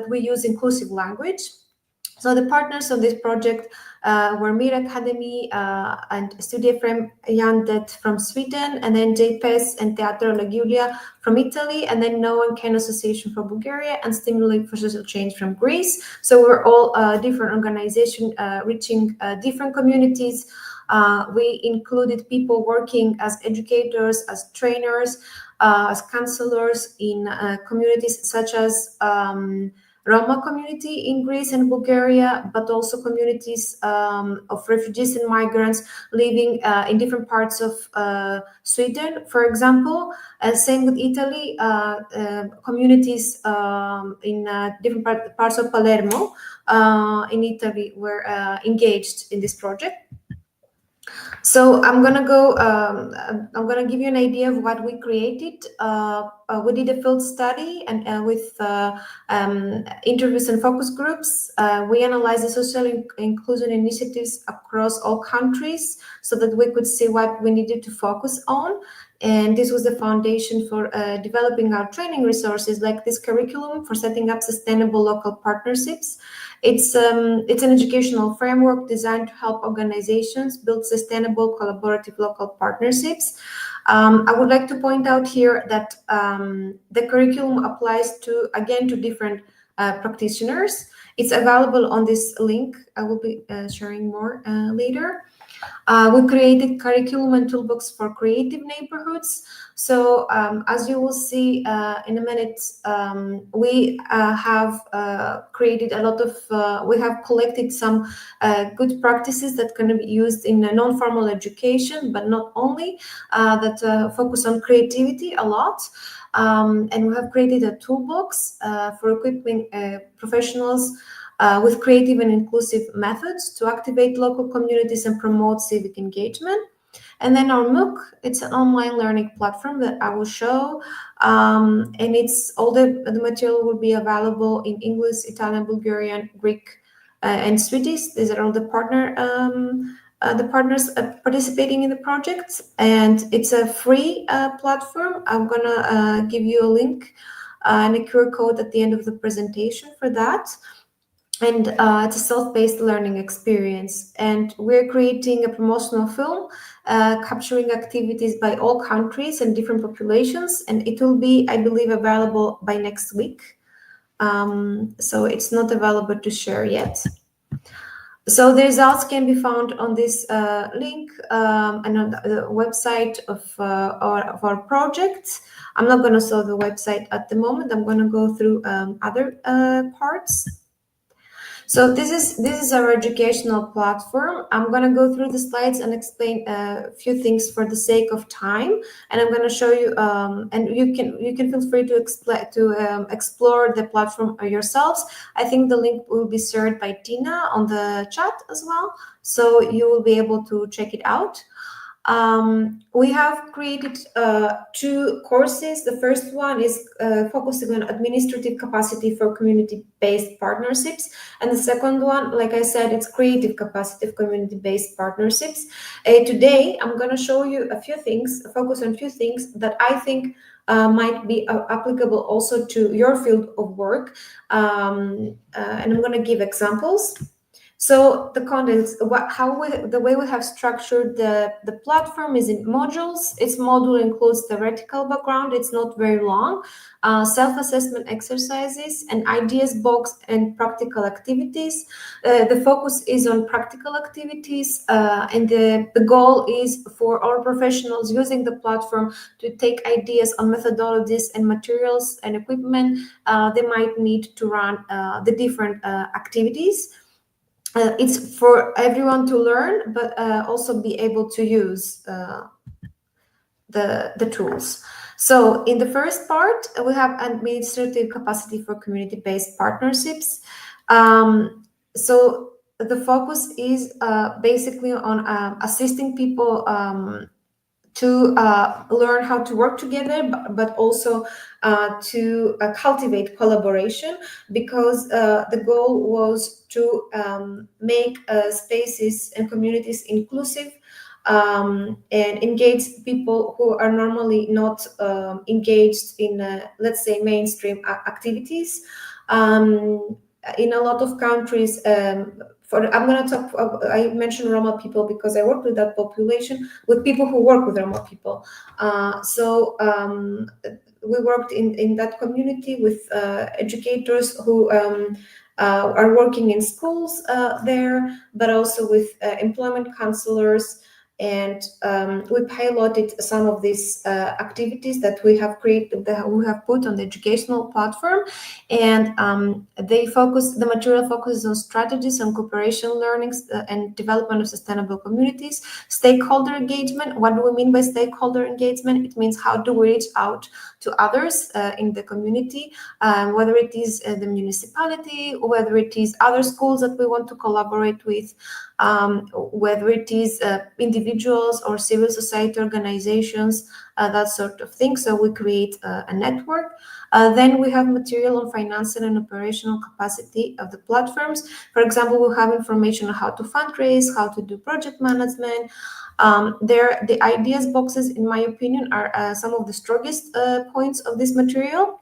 we use inclusive language. So the partners of this project were Mir Academy and Studiefrem Jandet from Sweden, and then JPES and Teatro La Giulia from Italy, and then No One Can Association from Bulgaria, and Stimmuli for Social Change from Greece. So we're all different organizations reaching different communities. We included people working as educators, as trainers, as counselors in communities such as Roma community in Greece and Bulgaria, but also communities of refugees and migrants living in different parts of Sweden, for example. Same with Italy, communities in different parts of Palermo in Italy were engaged in this project. So I'm gonna give you an idea of what we created. We did a field study and with interviews and focus groups. We analyzed the social inclusion initiatives across all countries so that we could see what we needed to focus on. And this was the foundation for developing our training resources, like this curriculum for setting up sustainable local partnerships. It's an educational framework designed to help organizations build sustainable collaborative local partnerships. I would like to point out here that the curriculum applies to different practitioners. It's available on this link. I will be sharing more later. We created curriculum and toolbox for creative neighborhoods. So as you will see in a minute, we have created a lot of, we have collected some good practices that can be used in non-formal education, but not only, that focus on creativity a lot. And we have created a toolbox for equipping professionals with creative and inclusive methods to activate local communities and promote civic engagement. And then our MOOC, it's an online learning platform that I will show, and it's all the material will be available in English, Italian, Bulgarian, Greek, and Swedish. These are all the partners participating in the project, and it's a free platform. I'm gonna give you a link and a QR code at the end of the presentation for that. And it's a self-paced learning experience. And we're creating a promotional film capturing activities by all countries and different populations. And it will be, I believe, available by next week. So it's not available to share yet. So the results can be found on this link and on the website of our project. I'm not going to show the website at the moment. I'm going to go through other parts. So this is our educational platform. I'm going to go through the slides and explain a few things for the sake of time, and I'm going to show you. And you can feel free to explore the platform yourselves. I think the link will be shared by Tina on the chat as well, so you will be able to check it out. We have created 2 courses. The first one is focusing on administrative capacity for community-based partnerships. And the second one, like I said, it's creative capacity of community-based partnerships. Today, I'm going to show you a few things, focus on a few things that I think might be applicable also to your field of work. And I'm going to give examples. So the contents, the way we have structured the platform is in modules. Its module includes theoretical background. It's not very long. Self-assessment exercises, and ideas box, and practical activities. The focus is on practical activities, and the goal is for our professionals using the platform to take ideas on methodologies and materials and equipment they might need to run the different activities. It's for everyone to learn, but also be able to use the tools. So in the first part, we have administrative capacity for community-based partnerships. So the focus is basically on assisting people to learn how to work together, but also to cultivate collaboration, because the goal was to make spaces and communities inclusive and engage people who are normally not engaged in, let's say, mainstream activities. In a lot of countries, I'm going to talk, I mentioned Roma people because I work with that population, with people who work with Roma people. So we worked in that community with educators who are working in schools there, but also with employment counselors. And we piloted some of these activities that we have created, that we have put on the educational platform, and the material focuses on strategies on cooperation learnings and development of sustainable communities, stakeholder engagement. What do we mean by stakeholder engagement? It means how do we reach out to others in the community, whether it is the municipality, whether it is other schools that we want to collaborate with, whether it is individuals or civil society organizations, that sort of thing. So we create a network. Then we have material on financial and operational capacity of the platforms. For example, we have information on how to fundraise, how to do project management. The ideas boxes, in my opinion, are some of the strongest points of this material.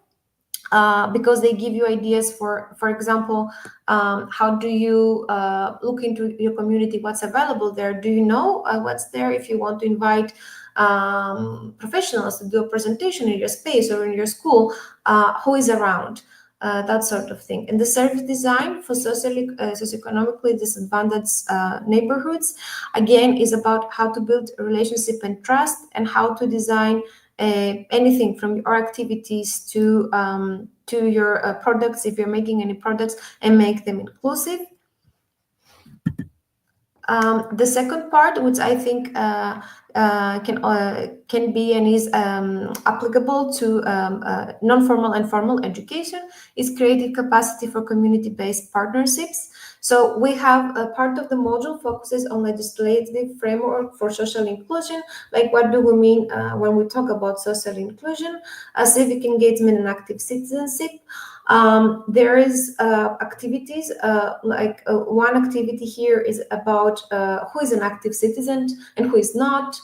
Because they give you ideas for example, how do you look into your community, what's available there? Do you know what's there? If you want to invite professionals to do a presentation in your space or in your school, who is around? That sort of thing. And the service design for socioeconomically disadvantaged neighborhoods, again, is about how to build a relationship and trust, and how to design anything from your activities to your products, if you're making any products, and make them inclusive. The second part, which I think can be and is applicable to non-formal and formal education, is creative capacity for community-based partnerships. So we have a part of the module focuses on legislative framework for social inclusion. Like, what do we mean when we talk about social inclusion? Civic engagement and active citizenship. There is activities, like one activity here is about who is an active citizen and who is not,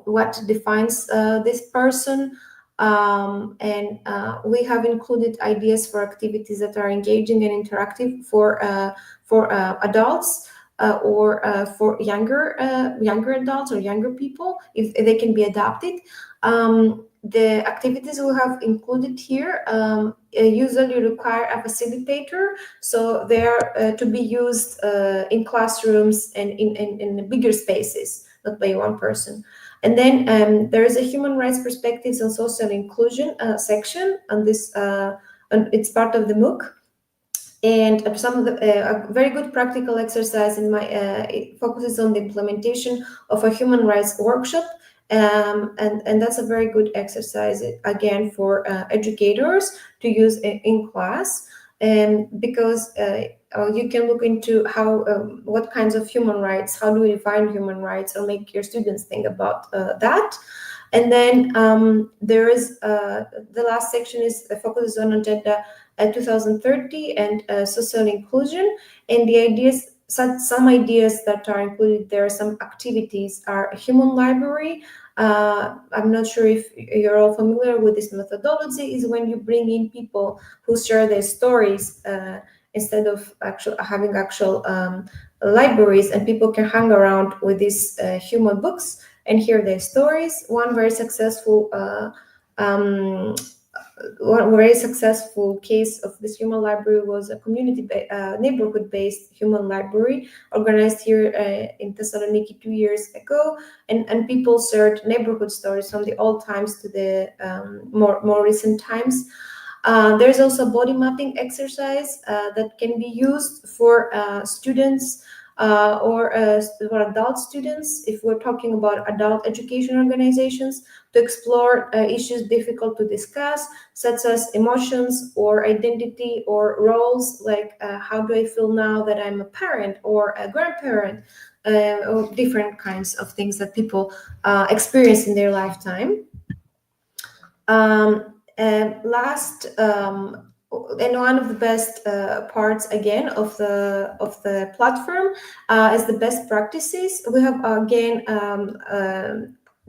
what defines this person. And we have included ideas for activities that are engaging and interactive for adults or for younger adults or younger people, if they can be adapted. The activities we have included here usually require a facilitator, so they are to be used in classrooms and in bigger spaces, not by one person. And then there is a human rights perspectives on social inclusion section, and this and it's part of the MOOC. And some of the a very good practical exercise in my it focuses on the implementation of a human rights workshop, and that's a very good exercise again for educators to use in class, because you can look into how what kinds of human rights, how do we define human rights, or make your students think about that. And then there is the last section is focuses on agenda 2030 and social inclusion, and the ideas. Some ideas that are included there, some activities are a human library. I'm not sure if you're all familiar with this methodology. Is when you bring in people who share their stories instead of having actual libraries, and people can hang around with these human books and hear their stories. One very successful case of this human library was a neighborhood-based human library organized here in Thessaloniki 2 years ago, and people shared neighborhood stories from the old times to the more recent times. There's also a body mapping exercise that can be used for students or for adult students, if we're talking about adult education organizations, to explore issues difficult to discuss, such as emotions or identity or roles, like how do I feel now that I'm a parent or a grandparent, or different kinds of things that people experience in their lifetime. And one of the best parts again of the platform is the best practices. We have again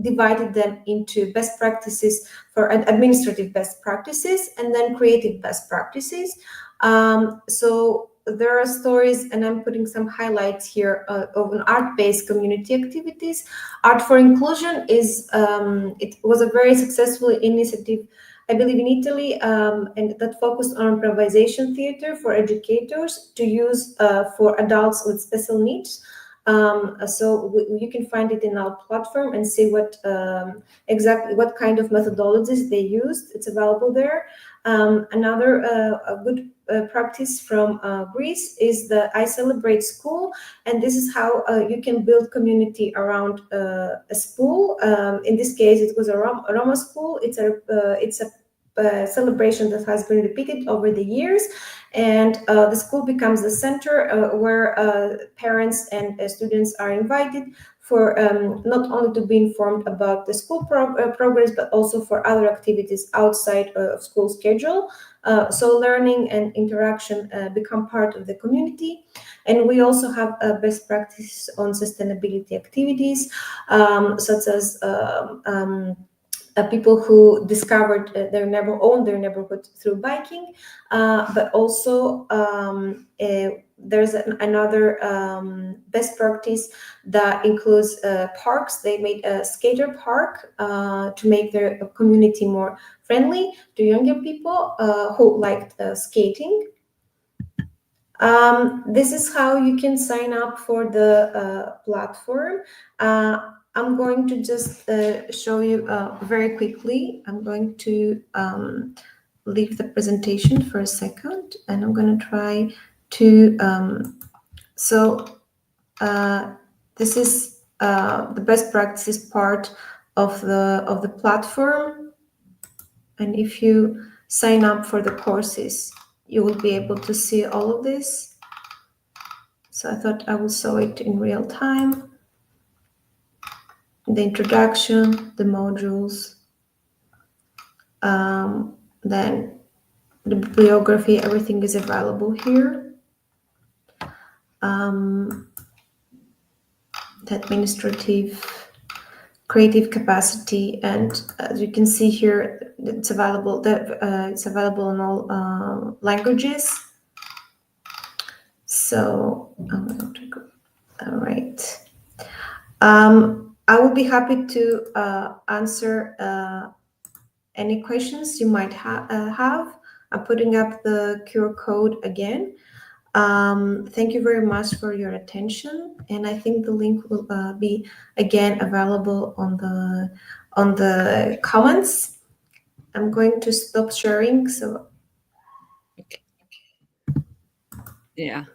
divided them into best practices for administrative best practices and then creative best practices. So there are stories, and I'm putting some highlights here of an art-based community activities. Art for Inclusion is it was a very successful initiative, I believe, in Italy, and that focused on improvisation theater for educators to use for adults with special needs. So you can find it in our platform and see what exactly what kind of methodologies they used. It's available there. Another a good practice from Greece is the I Celebrate School, and this is how you can build community around a school. In this case, it was a Roma school. It's a celebration that has been repeated over the years, and the school becomes the center where parents and students are invited for not only to be informed about the school progress, but also for other activities outside of school schedule. So learning and interaction become part of the community. And we also have best practice on sustainability activities, such as people who discovered their neighborhood through biking, but also there's another best practice that includes parks. They made a skater park to make their community more friendly to younger people who liked skating. This is how you can sign up for the platform. I'm going to just show you very quickly. I'm going to leave the presentation for a second, and I'm going to try to. This is the best practices part of the platform, and if you sign up for the courses, you will be able to see all of this. So I thought I will show it in real time. The introduction, the modules, then the bibliography, everything is available here. The administrative, creative capacity, and as you can see here, it's available. It's available in all languages. So I'm going to go. All right. I will be happy to answer any questions you might have. I'm putting up the QR code again. Thank you very much for your attention, and I think the link will be again available on the comments. I'm going to stop sharing. So. Okay. Yeah.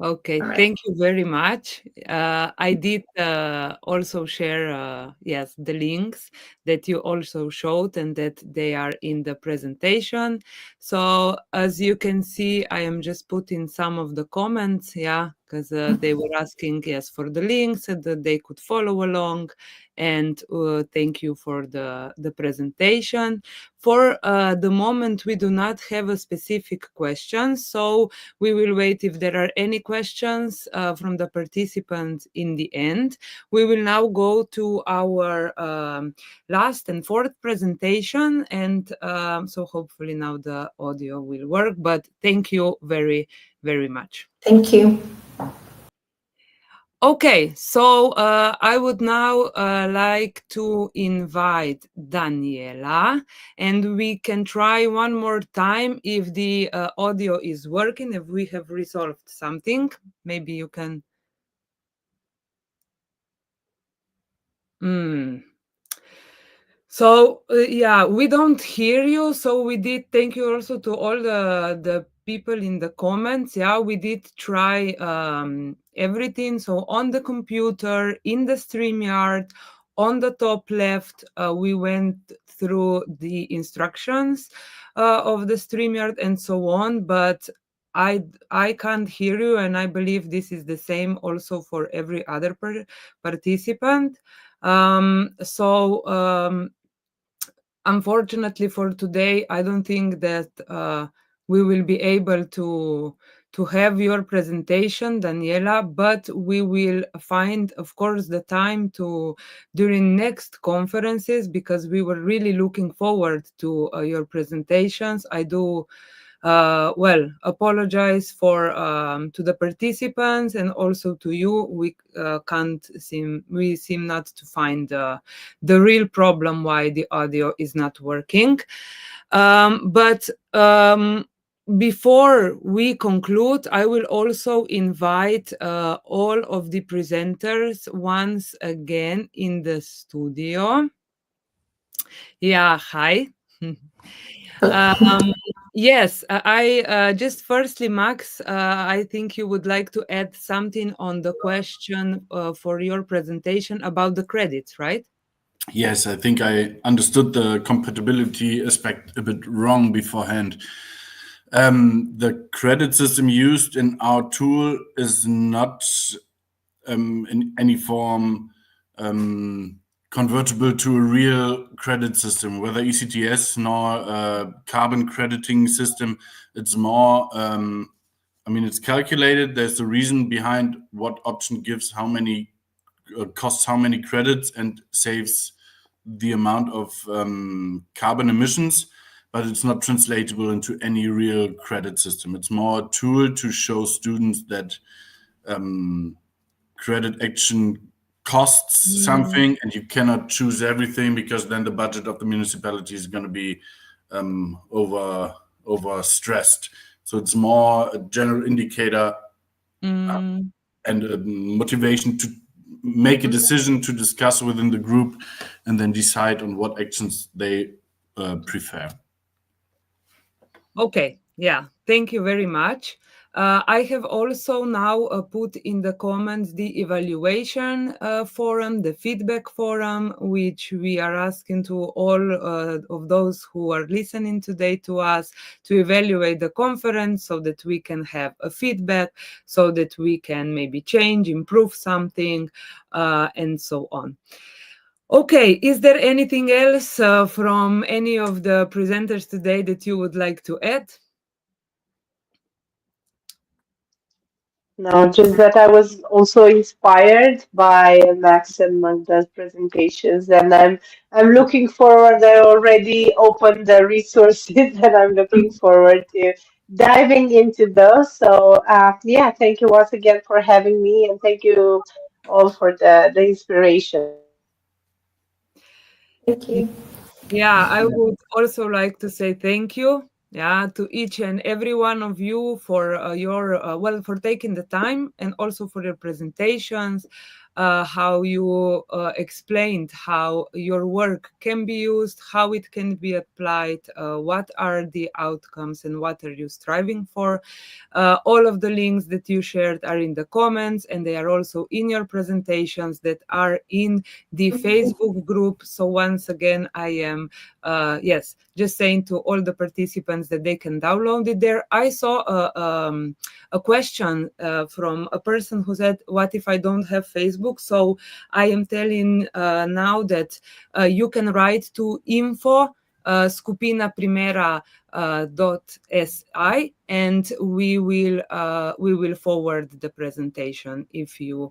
Okay, right. Thank you very much. I did also share, yes, the links that you also showed and that they are in the presentation. So as you can see, I am just putting some of the comments, yeah, because they were asking, yes, for the links and that they could follow along. And thank you for the presentation. For the moment, we do not have a specific question, so we will wait if there are any questions from the participants in the end. We will now go to our last and fourth presentation, and so hopefully now the audio will work, but thank you very, very much. Thank you. Okay, so I would now like to invite Danijela, and we can try one more time if the audio is working, if we have resolved something. Maybe you can. So yeah, we don't hear you. So we did. Thank you also to all the people in the comments. Yeah, we did try everything. So on the computer, in the StreamYard, on the top left, we went through the instructions of the StreamYard and so on. But I can't hear you, and I believe this is the same also for every other participant. Unfortunately for today, I don't think that we will be able to have your presentation, Danijela, but we will find, of course, the time to during next conferences, because we were really looking forward to your presentations. I do apologize for to the participants and also to you. We seem not to find the real problem why the audio is not working. But before we conclude, I will also invite all of the presenters once again in the studio. Yeah, hi. Yes, I just firstly, Max, I think you would like to add something on the question for your presentation about the credits, right? Yes, I think I understood the compatibility aspect a bit wrong beforehand. The credit system used in our tool is not in any form convertible to a real credit system, whether ECTS nor carbon crediting system. It's more, it's calculated. There's a reason behind what option gives how many, costs how many credits and saves the amount of carbon emissions, but it's not translatable into any real credit system. It's more a tool to show students that credit action costs something, and you cannot choose everything, because then the budget of the municipality is going to be over stressed. So it's more a general indicator and a motivation to make a decision, to discuss within the group, and then decide on what actions they prefer. Okay, yeah, thank you very much. I have also now put in the comments the evaluation forum, the feedback forum, which we are asking to all of those who are listening today to us to evaluate the conference, so that we can have a feedback, so that we can maybe change, improve something, and so on. Okay, is there anything else from any of the presenters today that you would like to add? No, just that I was also inspired by Max and Magda's presentations, and I'm looking forward. I already opened the resources, and I'm looking forward to diving into those. So, yeah, thank you once again for having me, and thank you all for the inspiration. Thank you. Yeah, I would also like to say thank you, to each and every one of you for your for taking the time, and also for your presentations, how you explained how your work can be used, how it can be applied, what are the outcomes, and what are you striving for. All of the links that you shared are in the comments, and they are also in your presentations that are in the Facebook group. So once again, I am just saying to all the participants that they can download it there. I saw a question from a person who said, what if I don't have Facebook? So I am telling now that you can write to info skupinaprimera.si, and we will forward the presentation if you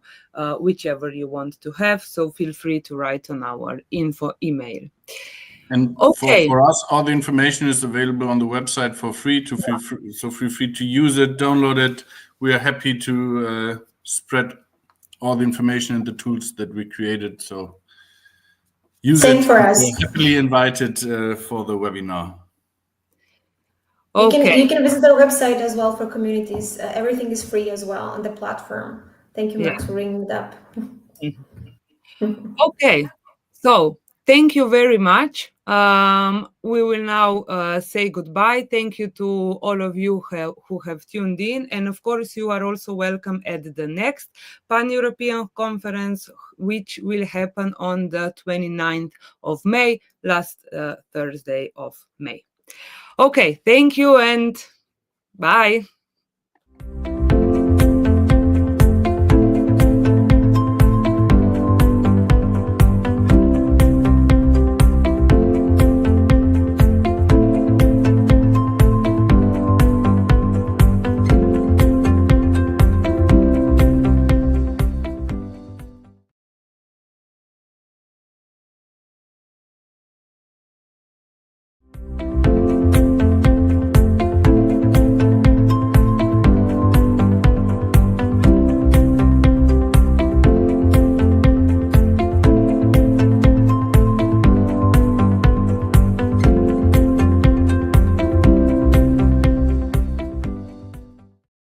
whichever you want to have. So feel free to write on our info email. And okay, for us, all the information is available on the website for free. So feel free to use it, download it. We are happy to spread all the information and the tools that we created. So use Same it. for us. You're happily invited for the webinar. Okay. You can visit our website as well for communities. Everything is free as well on the platform. Thank you, Max, for bringing it up. Okay, so thank you very much. We will now say goodbye. Thank you to all of you who have tuned in. And of course, you are also welcome at the next Pan-European conference, which will happen on the 29th of May, last Thursday of May. Okay, thank you and bye.